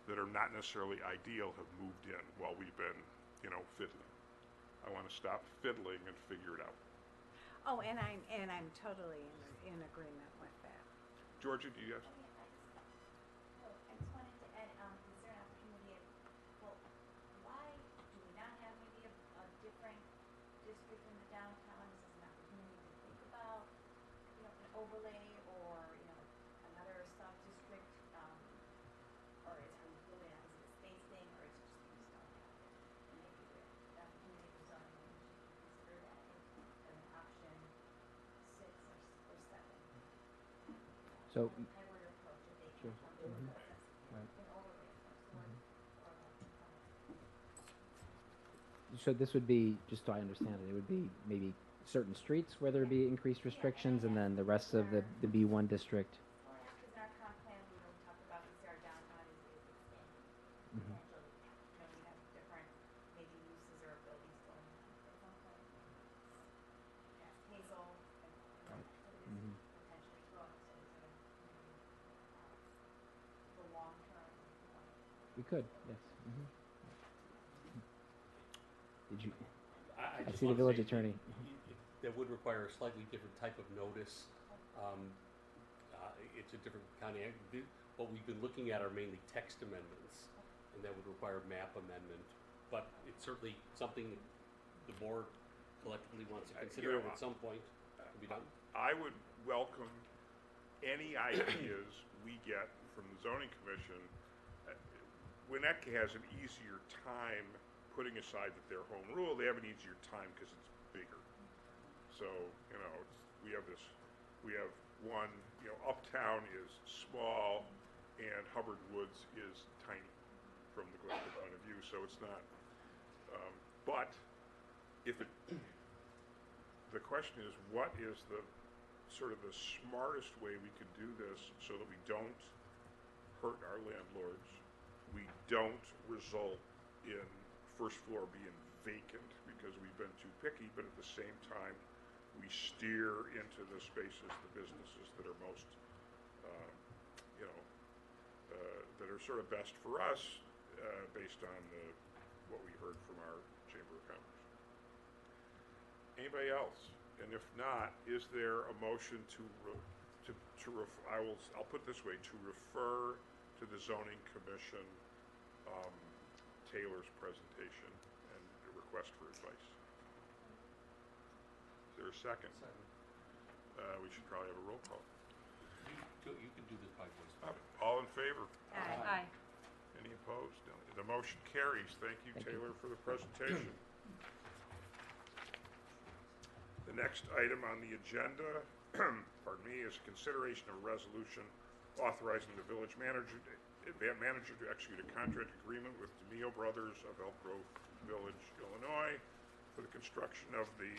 Speaker 1: that are not necessarily ideal have moved in while we've been, fiddling. I want to stop fiddling and figure it out.
Speaker 3: Oh, and I'm totally in agreement with that.
Speaker 1: Georgia, do you have?
Speaker 6: I just wanted to add, is there an opportunity why do we not have maybe a different district in the downtown? Is this an opportunity to think about, an overlay or, another sub-district, or are we building out, is it a space thing, or is it just we just don't have it? And maybe the opportunity for zoning, we should consider that as an option
Speaker 11: So,
Speaker 6: hybrid approach if they
Speaker 11: sure.
Speaker 6: can come to us with this.
Speaker 11: Right.
Speaker 6: An overlay approach,
Speaker 11: So this would be, just so I understand it, it would be maybe certain streets where there'd be increased restrictions, and then the rest of the B1 district.
Speaker 6: Oh, yeah, because in our comp plan, we talked about this, our downtown is expanding.
Speaker 11: Mhm.
Speaker 6: Potentially, we have different maybe uses or abilities going on at some point. Yes, Hazel and activities
Speaker 11: Mhm.
Speaker 6: potentially growing, so we sort of maybe the long term.
Speaker 11: We could, yes. Mhm. Did you?
Speaker 10: I
Speaker 11: I
Speaker 10: just
Speaker 11: see the
Speaker 10: wanna
Speaker 11: village
Speaker 10: say
Speaker 11: attorney.
Speaker 10: that would require a slightly different type of notice. It's a different county. What we've been looking at are mainly text amendments, and that would require map amendment. But it's certainly something the board collectively wants to consider
Speaker 1: you know,
Speaker 10: at some point to be done.
Speaker 1: I would welcome any ideas we get from the zoning commission. Winnetka has an easier time putting aside that they're home rule. They have an easier time because it's bigger. So, we have one, Uptown is small and Hubbard Woods is tiny from the Glencoe point of view, so it's not, but the question is, what is the sort of the smartest way we could do this so that we don't hurt our landlords, we don't result in first floor being vacant because we've been too picky, but at the same time, we steer into the spaces, the businesses that are most, that are sort of best for us, based on what we heard from our Chamber of Commerce. Anybody else? And if not, is there a motion I'll put it this way, to refer to the zoning commission Taylor's presentation and a request for advice? Is there a second? We should probably have a roll call.
Speaker 10: You can do this by voice.
Speaker 1: All in favor?
Speaker 7: Aye.
Speaker 1: Any opposed? No. The motion carries. Thank you, Taylor, for the presentation. The next item on the agenda, is consideration of a resolution authorizing the village manager to execute a contract agreement with DeMio Brothers of Elk Grove Village, Illinois, for the construction of the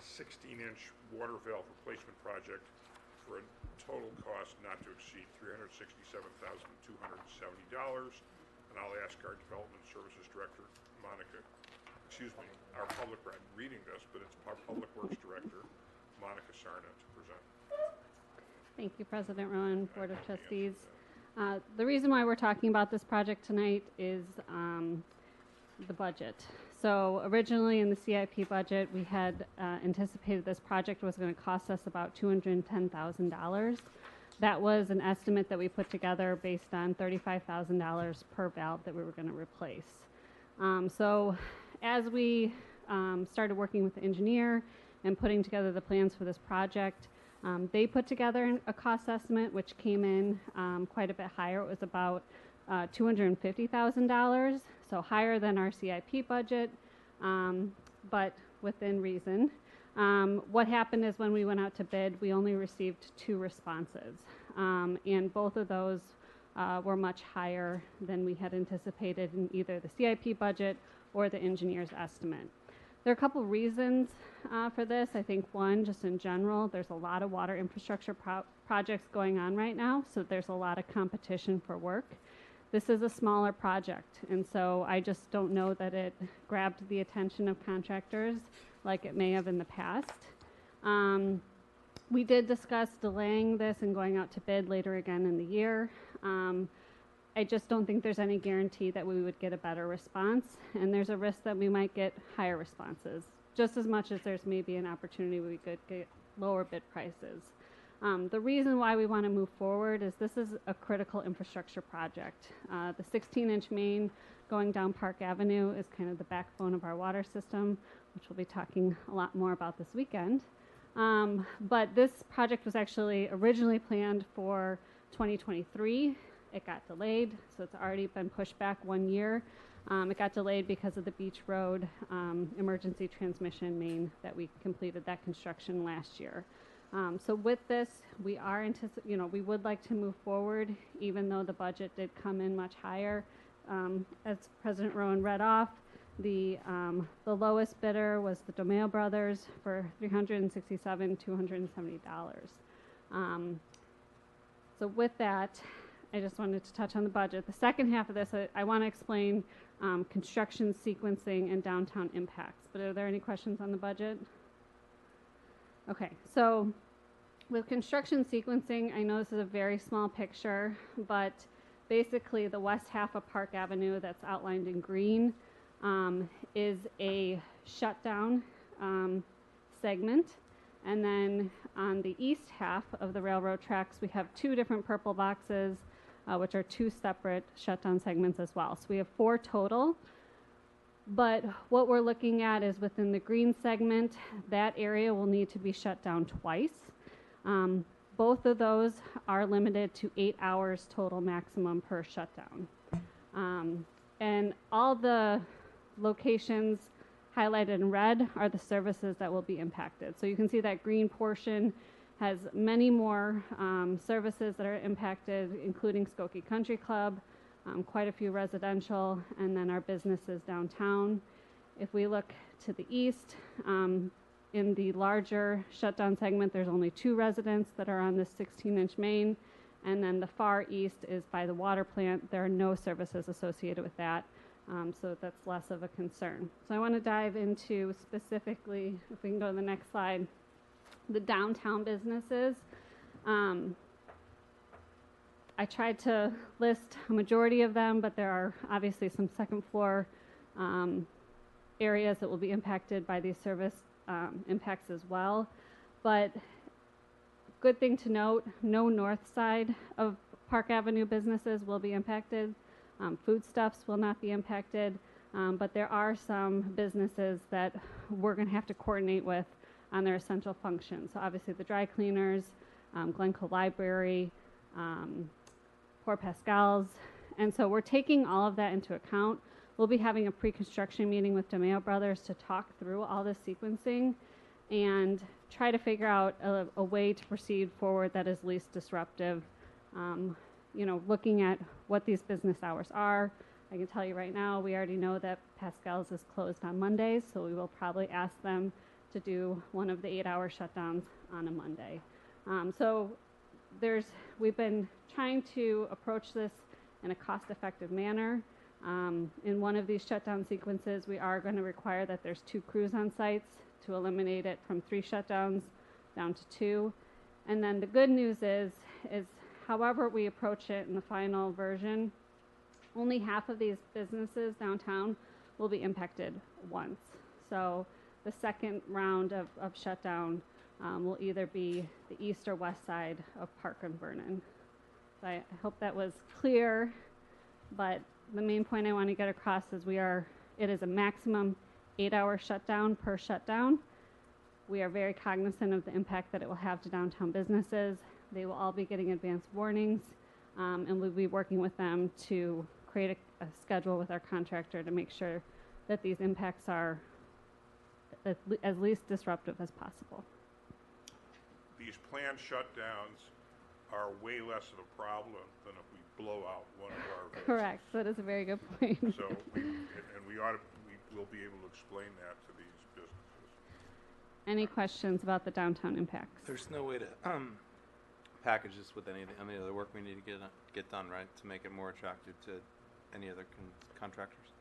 Speaker 1: 16-inch water valve replacement project for a total cost not to exceed $367,270. And I'll ask our Development Services Director, our I'm reading this, but it's our Public Works Director, Monica Sarna, to present.
Speaker 13: Thank you, President Rowan, Board of Trustees. The reason why we're talking about this project tonight is the budget. So originally in the CIP budget, we had anticipated this project was going to cost us about $210,000. That was an estimate that we put together based on $35,000 per valve that we were going to replace. So as we started working with the engineer and putting together the plans for this project, they put together a cost estimate which came in quite a bit higher. It was about $250,000, so higher than our CIP budget, but within reason. What happened is when we went out to bid, we only received 2 responses, and both of those were much higher than we had anticipated in either the CIP budget or the engineer's estimate. There are a couple reasons for this. I think one, just in general, there's a lot of water infrastructure projects going on right now, so there's a lot of competition for work. This is a smaller project, and so I just don't know that it grabbed the attention of contractors like it may have in the past. We did discuss delaying this and going out to bid later again in the year. I just don't think there's any guarantee that we would get a better response, and there's a risk that we might get higher responses, just as much as there's maybe an opportunity we could get lower bid prices. The reason why we want to move forward is this is a critical infrastructure project. The 16-inch main going down Park Avenue is kind of the backbone of our water system, which we'll be talking a lot more about this weekend. But this project was actually originally planned for 2023. It got delayed, so it's already been pushed back 1 year. It got delayed because of the Beach Road emergency transmission main that we completed that construction last year. So with this, we are we would like to move forward, even though the budget did come in much higher. As President Rowan read off, the lowest bidder was the DeMaio Brothers for $367,270. So with that, I just wanted to touch on the budget. The second half of this, I want to explain construction sequencing and downtown impacts. But are there any questions on the budget? Okay, so with construction sequencing, I know this is a very small picture, but basically the west half of Park Avenue that's outlined in green is a shutdown segment. And then on the east half of the railroad tracks, we have two different purple boxes, which are two separate shutdown segments as well. So we have 4 total. But what we're looking at is within the green segment, that area will need to be shut down twice. Both of those are limited to 8 hours total maximum per shutdown. And all the locations highlighted in red are the services that will be impacted. So you can see that green portion has many more services that are impacted, including Skokie Country Club, quite a few residential, and then our businesses downtown. If we look to the east, in the larger shutdown segment, there's only 2 residents that are on this 16-inch main, and then the far east is by the water plant. There are no services associated with that, so that's less of a concern. So I want to dive into specifically, if we can go to the next slide, the downtown businesses. I tried to list a majority of them, but there are obviously some second floor areas that will be impacted by these service impacts as well. But good thing to note, no north side of Park Avenue businesses will be impacted. Foodstuffs will not be impacted, but there are some businesses that we're going to have to coordinate with on their essential functions. So obviously the dry cleaners, Glencoe Library, Poor Pascal's. And so we're taking all of that into account. We'll be having a pre-construction meeting with DeMaio Brothers to talk through all this sequencing and try to figure out a way to proceed forward that is least disruptive. Looking at what these business hours are, I can tell you right now, we already know that Pascal's is closed on Mondays, so we will probably ask them to do one of the 8-hour shutdowns on a Monday. We've been trying to approach this in a cost-effective manner. In one of these shutdown sequences, we are going to require that there's 2 crews on sites to eliminate it from 3 shutdowns down to 2. And then the good news is however we approach it in the final version, only half of these businesses downtown will be impacted once. So the second round of shutdown will either be the east or west side of Park and Vernon. So I hope that was clear, but the main point I want to get across is it is a maximum 8-hour shutdown per shutdown. We are very cognizant of the impact that it will have to downtown businesses. They will all be getting advance warnings, and we'll be working with them to create a schedule with our contractor to make sure that these impacts are as least disruptive as possible.
Speaker 1: These planned shutdowns are way less of a problem than if we blow out one of our events.
Speaker 13: Correct. That is a very good point.
Speaker 1: So we will be able to explain that to these businesses.
Speaker 13: Any questions about the downtown impacts?
Speaker 5: There's no way to package this with any other work we need to get done, right, to make it more attractive to any other contractors?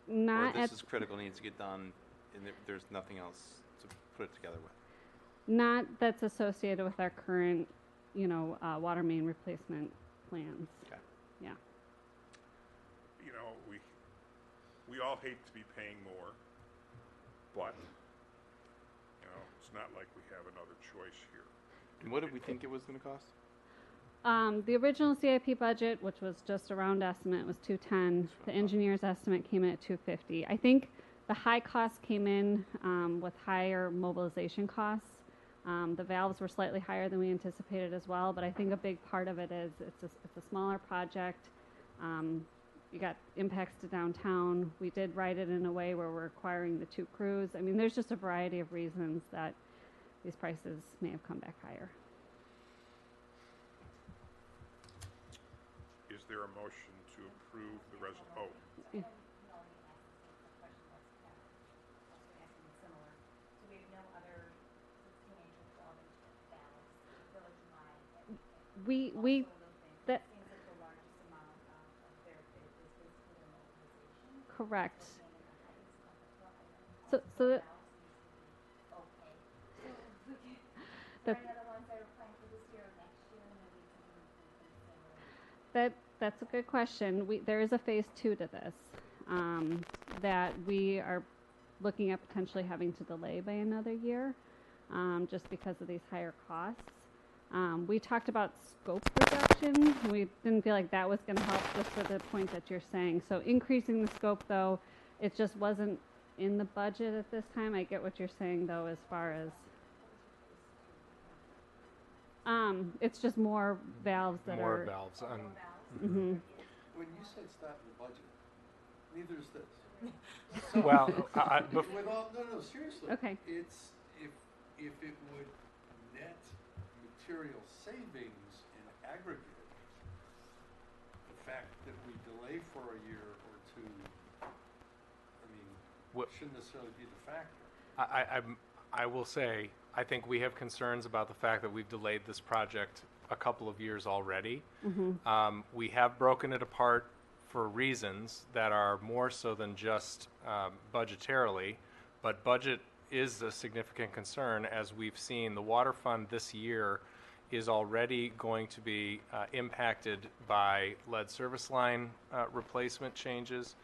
Speaker 13: Not
Speaker 5: or this is critical, needs to get done, and there's nothing else to put it together with?
Speaker 13: Not that's associated with our current, water main replacement plans.
Speaker 5: Okay.
Speaker 13: Yeah.
Speaker 1: We all hate to be paying more, but it's not like we have another choice here.
Speaker 5: And what did we think it was going to cost?
Speaker 13: The original CIP budget, which was just a round estimate, was $210. The engineer's estimate came in at $250. I think the high cost came in with higher mobilization costs. The valves were slightly higher than we anticipated as well, but I think a big part of it is it's a smaller project. You got impacts to downtown. We did write it in a way where we're requiring the 2 crews. I mean, there's just a variety of reasons that these prices may have come back higher.
Speaker 1: Is there a motion to approve the resolution?
Speaker 13: Yeah. We that correct. So that's a good question. There is a phase 2 to this that we are looking at potentially having to delay by another year, just because of these higher costs. We talked about scope reduction. We didn't feel like that was going to help, just for the point that you're saying. So increasing the scope, though, it just wasn't in the budget at this time. I get what you're saying, though, as far as it's just more valves that
Speaker 2: More
Speaker 13: are
Speaker 2: valves.
Speaker 13: Mm-hmm.
Speaker 4: When you say it's not in the budget, neither is this. So,
Speaker 2: Well,
Speaker 4: with all, no, seriously.
Speaker 13: Okay.
Speaker 4: It's, if it would net material savings in aggregate, the fact that we delay for a year or two, I mean, shouldn't necessarily be the factor.
Speaker 2: I will say, I think we have concerns about the fact that we've delayed this project a couple of years already.
Speaker 13: Mm-hmm.
Speaker 2: We have broken it apart for reasons that are more so than just budgetarily, but budget is a significant concern. As we've seen, the water fund this year is already going to be impacted by lead service line replacement changes.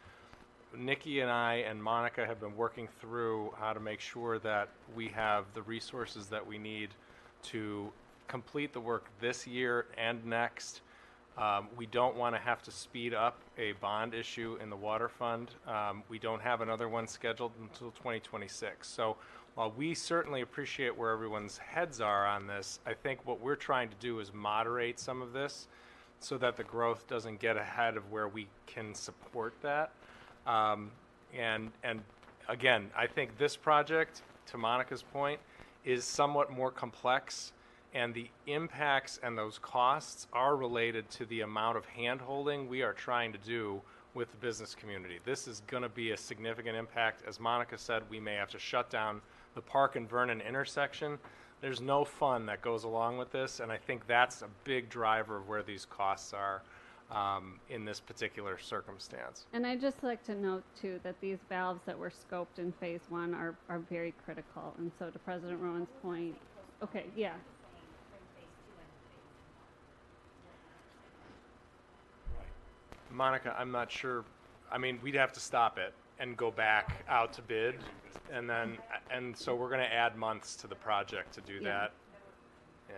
Speaker 2: Nikki and I and Monica have been working through how to make sure that we have the resources that we need to complete the work this year and next. We don't want to have to speed up a bond issue in the water fund. We don't have another one scheduled until 2026. So while we certainly appreciate where everyone's heads are on this, I think what we're trying to do is moderate some of this so that the growth doesn't get ahead of where we can support that. And again, I think this project, to Monica's point, is somewhat more complex, and the impacts and those costs are related to the amount of hand-holding we are trying to do with the business community. This is going to be a significant impact. As Monica said, we may have to shut down the Park and Vernon intersection. There's no fun that goes along with this, and I think that's a big driver of where these costs are in this particular circumstance.
Speaker 13: And I'd just like to note, too, that these valves that were scoped in phase 1 are very critical. And so to President Rowan's point, okay, yeah.
Speaker 2: Monica, I'm not sure. I mean, we'd have to stop it and go back out to bid, and so we're going to add months to the project to do that. Yeah.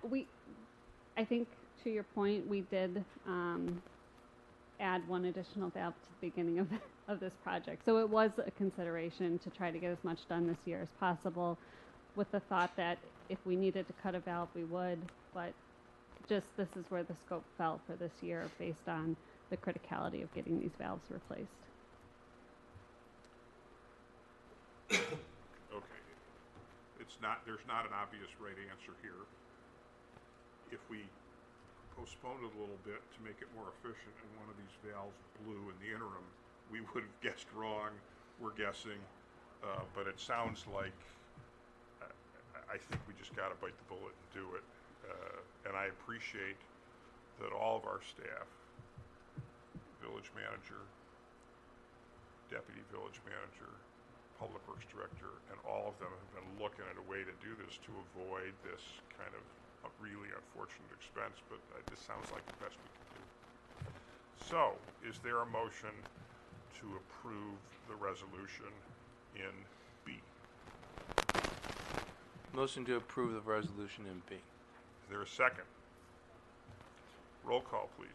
Speaker 13: Okay. I think, to your point, we did add one additional valve to the beginning of this project. So it was a consideration to try to get as much done this year as possible, with the thought that if we needed to cut a valve, we would, but just this is where the scope fell for this year based on the criticality of getting these valves replaced.
Speaker 1: Okay. There's not an obvious right answer here. If we postponed it a little bit to make it more efficient and one of these valves blew in the interim, we would have guessed wrong. We're guessing. But it sounds like I think we just got to bite the bullet and do it. And I appreciate that all of our staff, village manager, deputy village manager, public works director, and all of them have been looking at a way to do this to avoid this kind of a really unfortunate expense, but this sounds like the best we can do. So, is there a motion to approve the resolution in B?
Speaker 5: Motion to approve the resolution in B.
Speaker 1: Is there a second? Roll call, please.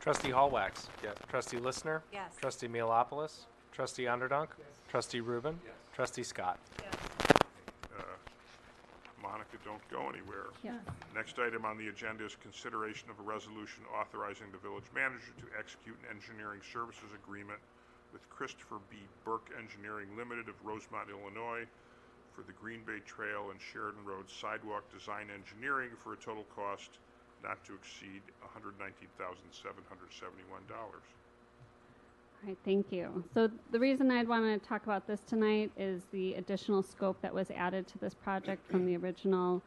Speaker 2: Trustee Hallwax.
Speaker 5: Yes.
Speaker 2: Trustee Listener.
Speaker 3: Yes.
Speaker 2: Trustee Mealopoulos. Trustee Underdunk. Trustee Rubin.
Speaker 4: Yes.
Speaker 2: Trustee Scott.
Speaker 1: Monica, don't go anywhere.
Speaker 13: Yeah.
Speaker 1: Next item on the agenda is consideration of a resolution authorizing the village manager to execute an engineering services agreement with Christopher B. Burke Engineering Limited of Rosemont, Illinois, for the Green Bay Trail and Sheridan Road Sidewalk Design Engineering for a total cost not to exceed $119,771.
Speaker 13: All right, thank you. So the reason I'd want to talk about this tonight is the additional scope that was added to this project from the original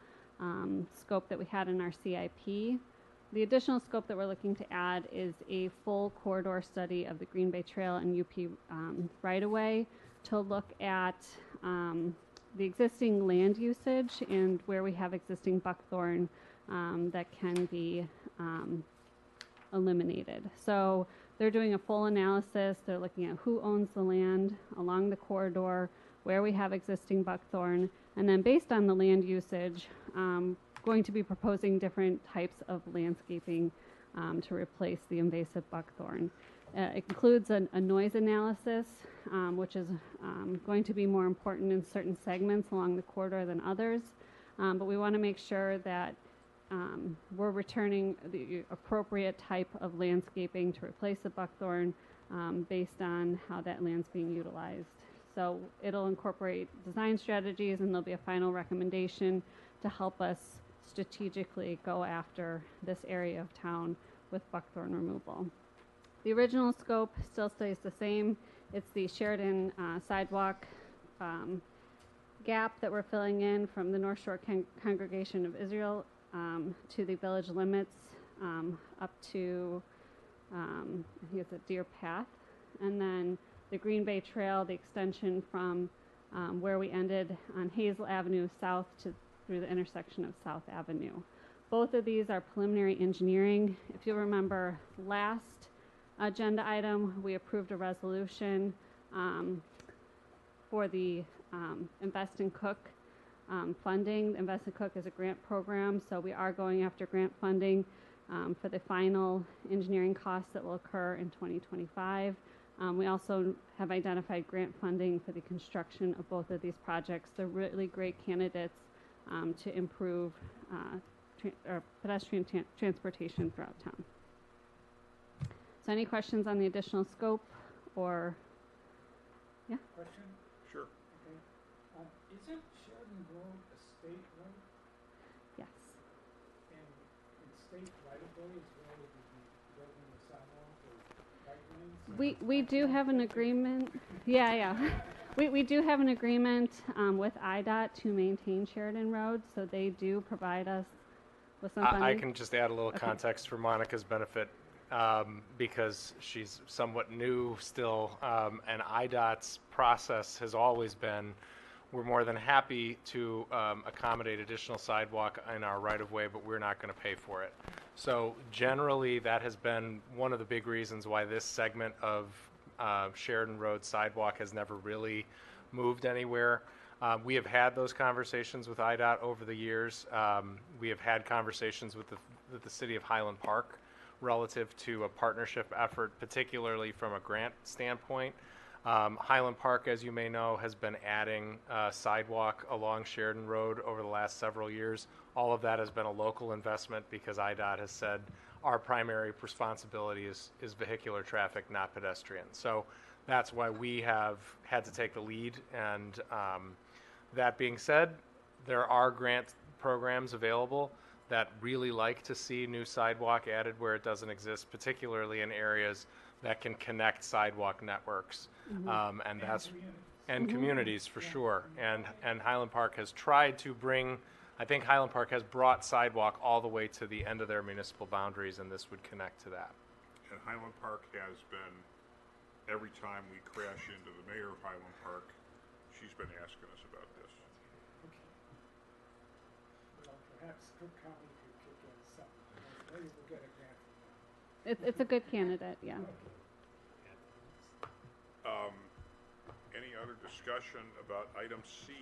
Speaker 13: scope that we had in our CIP. The additional scope that we're looking to add is a full corridor study of the Green Bay Trail and UP right-of-way to look at the existing land usage and where we have existing buckthorn that can be eliminated. So they're doing a full analysis. They're looking at who owns the land along the corridor, where we have existing buckthorn, and then based on the land usage, going to be proposing different types of landscaping to replace the invasive buckthorn. It includes a noise analysis, which is going to be more important in certain segments along the corridor than others, but we want to make sure that we're returning the appropriate type of landscaping to replace the buckthorn based on how that land's being utilized. So it'll incorporate design strategies, and there'll be a final recommendation to help us strategically go after this area of town with buckthorn removal. The original scope still stays the same. It's the Sheridan sidewalk gap that we're filling in from the North Shore Congregation of Israel to the village limits up to, I think it's a Deer Path, and then the Green Bay Trail, the extension from where we ended on Hazel Avenue south to through the intersection of South Avenue. Both of these are preliminary engineering. If you'll remember last agenda item, we approved a resolution for the Invest in Cook funding. Invest in Cook is a grant program, so we are going after grant funding for the final engineering costs that will occur in 2025. We also have identified grant funding for the construction of both of these projects. They're really great candidates to improve pedestrian transportation throughout town. So any questions on the additional scope or, yeah?
Speaker 8: Question?
Speaker 1: Sure.
Speaker 8: Okay. Isn't Sheridan Road a state road?
Speaker 13: Yes.
Speaker 8: And in state right-of-way is where we would be building the sidewalk or bike lanes?
Speaker 13: We do have an agreement. Yeah. We do have an agreement with IDOT to maintain Sheridan Road, so they do provide us with some funding.
Speaker 2: I can just add a little context for Monica's benefit because she's somewhat new still, and IDOT's process has always been, we're more than happy to accommodate additional sidewalk in our right-of-way, but we're not going to pay for it. So generally, that has been one of the big reasons why this segment of Sheridan Road sidewalk has never really moved anywhere. We have had those conversations with IDOT over the years. We have had conversations with the city of Highland Park relative to a partnership effort, particularly from a grant standpoint. Highland Park, as you may know, has been adding sidewalk along Sheridan Road over the last several years. All of that has been a local investment because IDOT has said our primary responsibility is vehicular traffic, not pedestrian. So that's why we have had to take the lead. And that being said, there are grant programs available that really like to see new sidewalk added where it doesn't exist, particularly in areas that can connect sidewalk networks. And that's and communities for sure. And Highland Park has tried to bring, I think Highland Park has brought sidewalk all the way to the end of their municipal boundaries, and this would connect to that.
Speaker 1: And Highland Park has been, every time we crash into the mayor of Highland Park, she's been asking us about this.
Speaker 8: Okay. Well, perhaps Cook County could kick in something. Maybe we'll get a grant from them.
Speaker 13: It's a good candidate, yeah.
Speaker 1: Any other discussion about item C?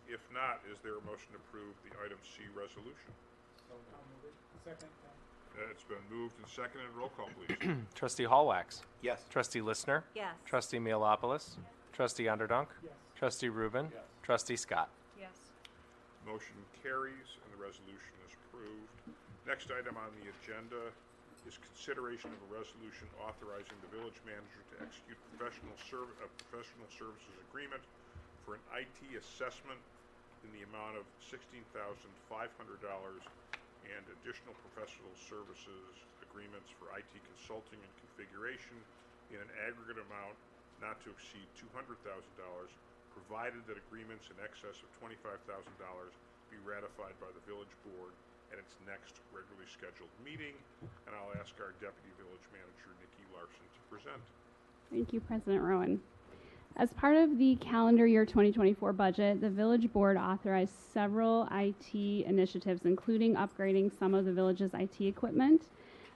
Speaker 1: If not, is there a motion to approve the item C resolution?
Speaker 8: So I'll move it. Second.
Speaker 1: It's been moved and seconded. Roll call, please.
Speaker 2: Trustee Hallwax.
Speaker 5: Yes.
Speaker 2: Trustee Listner.
Speaker 3: Yes.
Speaker 2: Trustee Mealopoulos. Trustee Underdunk.
Speaker 8: Yes.
Speaker 2: Trustee Rubin.
Speaker 4: Yes.
Speaker 2: Trustee Scott.
Speaker 7: Yes.
Speaker 1: Motion carries and the resolution is approved. Next item on the agenda is consideration of a resolution authorizing the village manager to execute a professional services agreement for an IT assessment in the amount of $16,500 and additional professional services agreements for IT consulting and configuration in an aggregate amount not to exceed $200,000, provided that agreements in excess of $25,000 be ratified by the village board at its next regularly scheduled meeting. And I'll ask our Deputy Village Manager, Nikki Larson, to present.
Speaker 13: Thank you, President Rowan. As part of the calendar year 2024 budget, the village board authorized several IT initiatives, including upgrading some of the village's IT equipment.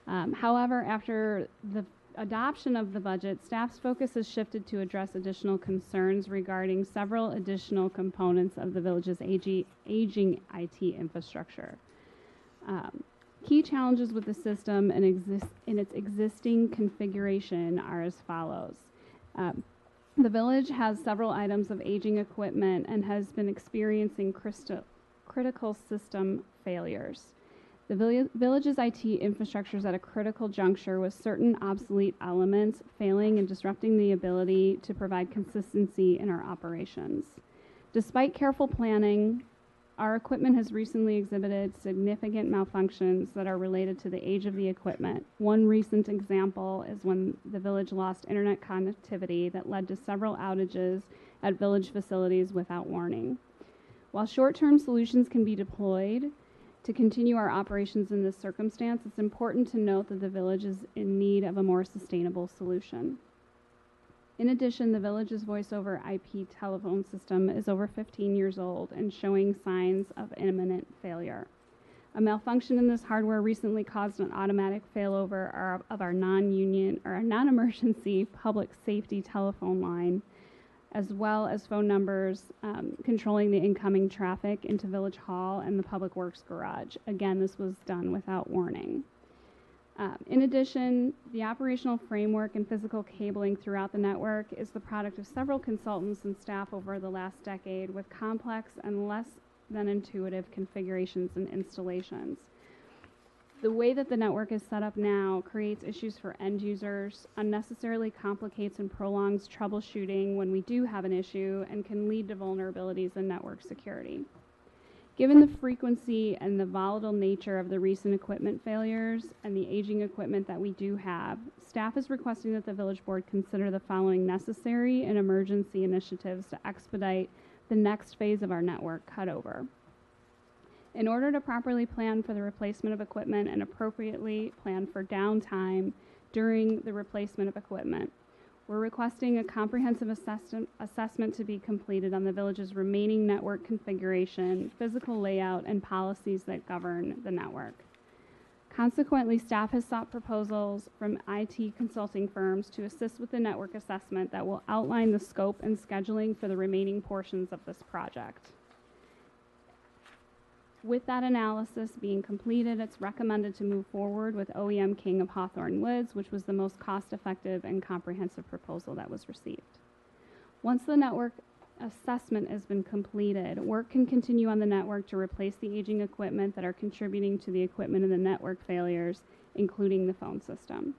Speaker 13: However, after the adoption of the budget, staff's focus has shifted to address additional concerns regarding several additional components of the village's aging IT infrastructure. Key challenges with the system and in its existing configuration are as follows. The village has several items of aging equipment and has been experiencing critical system failures. The village's IT infrastructure is at a critical juncture with certain obsolete elements failing and disrupting the ability to provide consistency in our operations. Despite careful planning, our equipment has recently exhibited significant malfunctions that are related to the age of the equipment. One recent example is when the village lost internet connectivity that led to several outages at village facilities without warning. While short-term solutions can be deployed to continue our operations in this circumstance, it's important to note that the village is in need of a more sustainable solution. In addition, the village's voice-over IP telephone system is over 15 years old and showing signs of imminent failure. A malfunction in this hardware recently caused an automatic failover of our non-emergency public safety telephone line, as well as phone numbers controlling the incoming traffic into Village Hall and the Public Works Garage. Again, this was done without warning. In addition, the operational framework and physical cabling throughout the network is the product of several consultants and staff over the last decade with complex and less than intuitive configurations and installations. The way that the network is set up now creates issues for end users, unnecessarily complicates and prolongs troubleshooting when we do have an issue, and can lead to vulnerabilities in network security. Given the frequency and the volatile nature of the recent equipment failures and the aging equipment that we do have, staff is requesting that the village board consider the following necessary and emergency initiatives to expedite the next phase of our network cutover. In order to properly plan for the replacement of equipment and appropriately plan for downtime during the replacement of equipment, we're requesting a comprehensive assessment to be completed on the village's remaining network configuration, physical layout, and policies that govern the network. Consequently, staff has sought proposals from IT consulting firms to assist with the network assessment that will outline the scope and scheduling for the remaining portions of this project. With that analysis being completed, it's recommended to move forward with OEM King of Hawthorne Woods, which was the most cost-effective and comprehensive proposal that was received. Once the network assessment has been completed, work can continue on the network to replace the aging equipment that are contributing to the equipment and the network failures, including the phone system.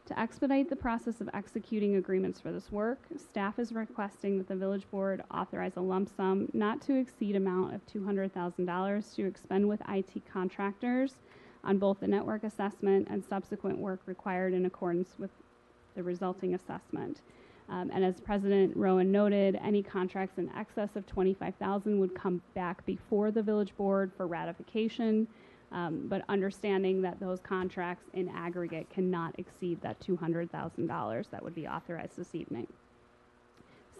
Speaker 13: To expedite the process of executing agreements for this work, staff is requesting that the village board authorize a lump sum not to exceed amount of $200,000 to expend with IT contractors on both the network assessment and subsequent work required in accordance with the resulting assessment. And as President Rowan noted, any contracts in excess of $25,000 would come back before the village board for ratification. But understanding that those contracts in aggregate cannot exceed that $200,000 that would be authorized this evening.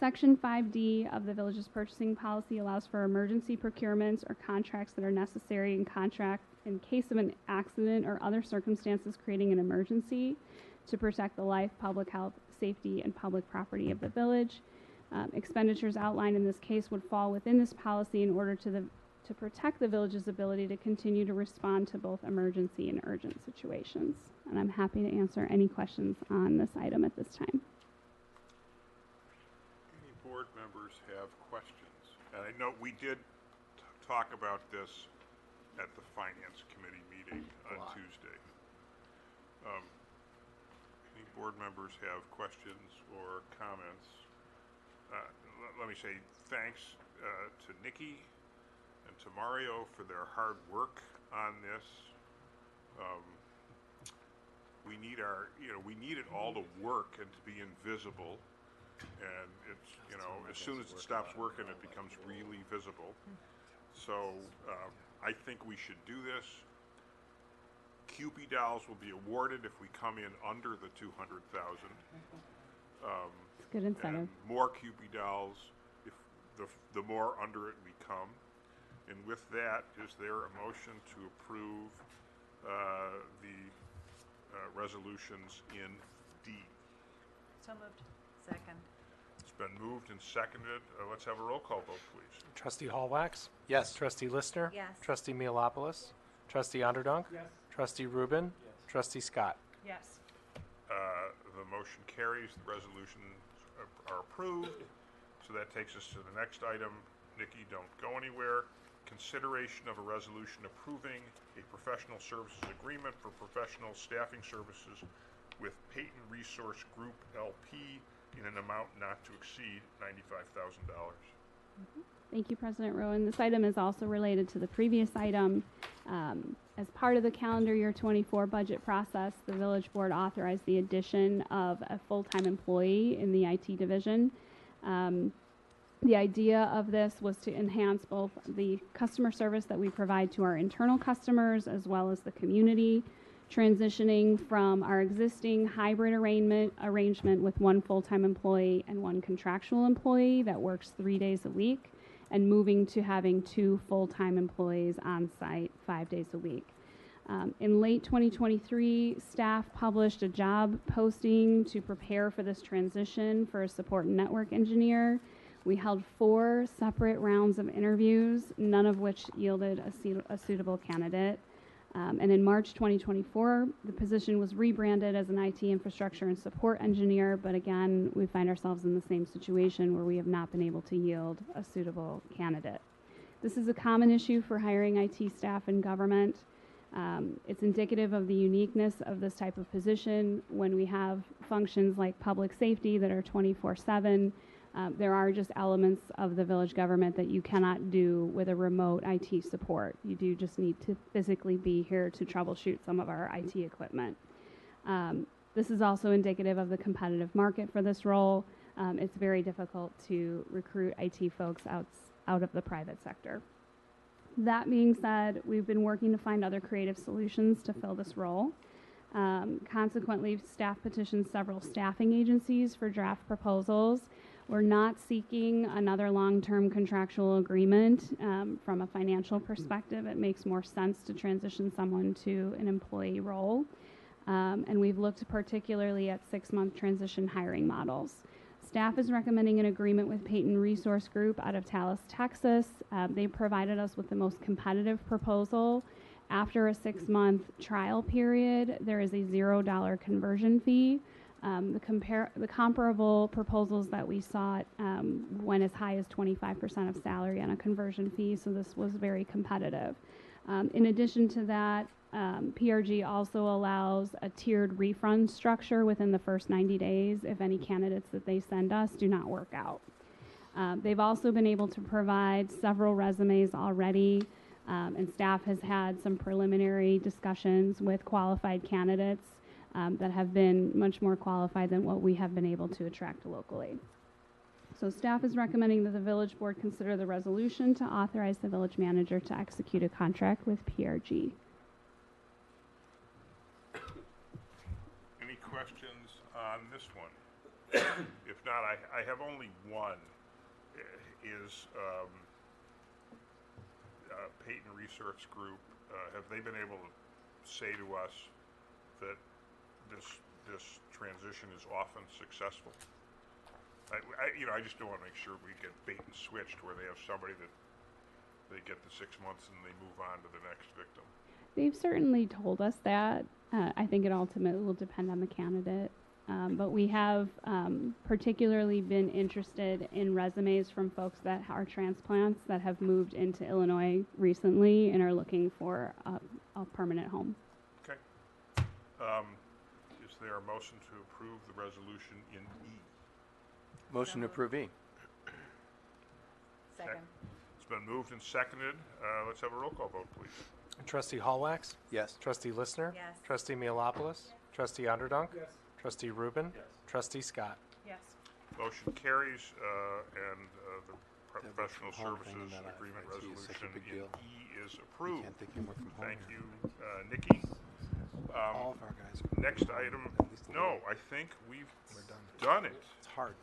Speaker 13: Section 5D of the village's purchasing policy allows for emergency procurements or contracts that are necessary in case of an accident or other circumstances creating an emergency to protect the life, public health, safety, and public property of the village. Expenditures outlined in this case would fall within this policy in order to protect the village's ability to continue to respond to both emergency and urgent situations. And I'm happy to answer any questions on this item at this time.
Speaker 1: Any board members have questions? And I know we did talk about this at the Finance Committee meeting on Tuesday. Any board members have questions or comments? Let me say thanks to Nikki and to Mario for their hard work on this. We need we need it all to work and to be invisible. And it's, as soon as it stops working, it becomes really visible. So I think we should do this. Cupid dolls will be awarded if we come in under the 200,000.
Speaker 13: It's good incentive.
Speaker 1: And more Cupid dolls if the more under it we come. And with that, is there a motion to approve the resolutions in D?
Speaker 3: So moved. Second.
Speaker 1: It's been moved and seconded. Let's have a roll call vote, please.
Speaker 2: Trustee Hallwax?
Speaker 5: Yes.
Speaker 2: Trustee Listener?
Speaker 3: Yes.
Speaker 2: Trustee Mealopoulos? Trustee Underdunk?
Speaker 4: Yes.
Speaker 2: Trustee Rubin?
Speaker 4: Yes.
Speaker 2: Trustee Scott?
Speaker 7: Yes.
Speaker 1: The motion carries. The resolutions are approved. So that takes us to the next item. Nikki, don't go anywhere. Consideration of a resolution approving a professional services agreement for professional staffing services with Peyton Resource Group LP in an amount not to exceed $95,000.
Speaker 13: Thank you, President Rowan. This item is also related to the previous item. As part of the calendar year 24 budget process, the village board authorized the addition of a full-time employee in the IT division. The idea of this was to enhance both the customer service that we provide to our internal customers as well as the community, transitioning from our existing hybrid arrangement with one full-time employee and one contractual employee that works 3 days a week, and moving to having 2 full-time employees on site 5 days a week. In late 2023, staff published a job posting to prepare for this transition for a support and network engineer. We held 4 separate rounds of interviews, none of which yielded a suitable candidate. And in March 2024, the position was rebranded as an IT infrastructure and support engineer, but again, we find ourselves in the same situation where we have not been able to yield a suitable candidate. This is a common issue for hiring IT staff in government. It's indicative of the uniqueness of this type of position. When we have functions like public safety that are 24/7, there are just elements of the village government that you cannot do with a remote IT support. You do just need to physically be here to troubleshoot some of our IT equipment. This is also indicative of the competitive market for this role. It's very difficult to recruit IT folks out of the private sector. That being said, we've been working to find other creative solutions to fill this role. Consequently, staff petitioned several staffing agencies for draft proposals. We're not seeking another long-term contractual agreement. From a financial perspective, it makes more sense to transition someone to an employee role. And we've looked particularly at 6-month transition hiring models. Staff is recommending an agreement with Peyton Resource Group out of Dallas, Texas. They provided us with the most competitive proposal. After a 6-month trial period, there is a $0 conversion fee. The comparable proposals that we sought went as high as 25% of salary on a conversion fee, so this was very competitive. In addition to that, PRG also allows a tiered refund structure within the first 90 days if any candidates that they send us do not work out. They've also been able to provide several resumes already, and staff has had some preliminary discussions with qualified candidates that have been much more qualified than what we have been able to attract locally. So staff is recommending that the village board consider the resolution to authorize the village manager to execute a contract with PRG.
Speaker 1: Any questions on this one? If not, I have only one. Is Peyton Research Group, have they been able to say to us that this transition is often successful? I just don't want to make sure we get bait and switched where they have somebody that they get the 6 months and they move on to the next victim.
Speaker 13: They've certainly told us that. I think it ultimately will depend on the candidate. But we have particularly been interested in resumes from folks that are transplants that have moved into Illinois recently and are looking for a permanent home.
Speaker 1: Okay. there a motion to approve the resolution in E?
Speaker 5: Motion to approve E.
Speaker 3: Second.
Speaker 1: It's been moved and seconded. Let's have a roll call vote, please.
Speaker 2: Trustee Hallwax?
Speaker 5: Yes.
Speaker 2: Trustee Listener?
Speaker 3: Yes.
Speaker 2: Trustee Mealopoulos? Trustee Underdunk?
Speaker 4: Yes.
Speaker 2: Trustee Rubin?
Speaker 4: Yes.
Speaker 2: Trustee Scott?
Speaker 7: Yes.
Speaker 1: Motion carries, and the
Speaker 5: That work
Speaker 1: professional
Speaker 5: from home thing
Speaker 1: services
Speaker 5: and that
Speaker 1: agreement
Speaker 5: IT is such a
Speaker 1: resolution
Speaker 5: big
Speaker 1: in
Speaker 5: deal.
Speaker 1: E is
Speaker 5: You
Speaker 1: approved.
Speaker 5: can't take him work from home
Speaker 1: Thank
Speaker 5: here.
Speaker 1: you, Nikki.
Speaker 5: All of our guys are.
Speaker 1: Next item,
Speaker 5: At least a
Speaker 1: no,
Speaker 5: little.
Speaker 1: I think we've
Speaker 5: We're done.
Speaker 1: done it.
Speaker 5: It's hard.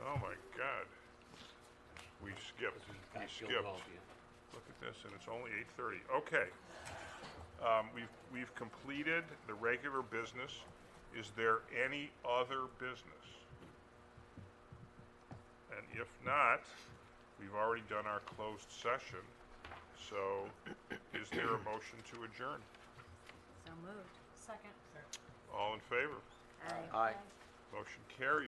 Speaker 1: Oh, my God. We skipped. We
Speaker 10: Back
Speaker 1: skipped.
Speaker 10: Gilmore, yeah.
Speaker 1: Look at this, and it's only 8:30. Okay. We've completed the regular business. Is there any other business? And if not, we've already done our closed session. So is there a motion to adjourn?
Speaker 3: So moved.
Speaker 7: Second.
Speaker 1: All in favor?
Speaker 3: Aye.
Speaker 5: Aye.
Speaker 1: Motion carries.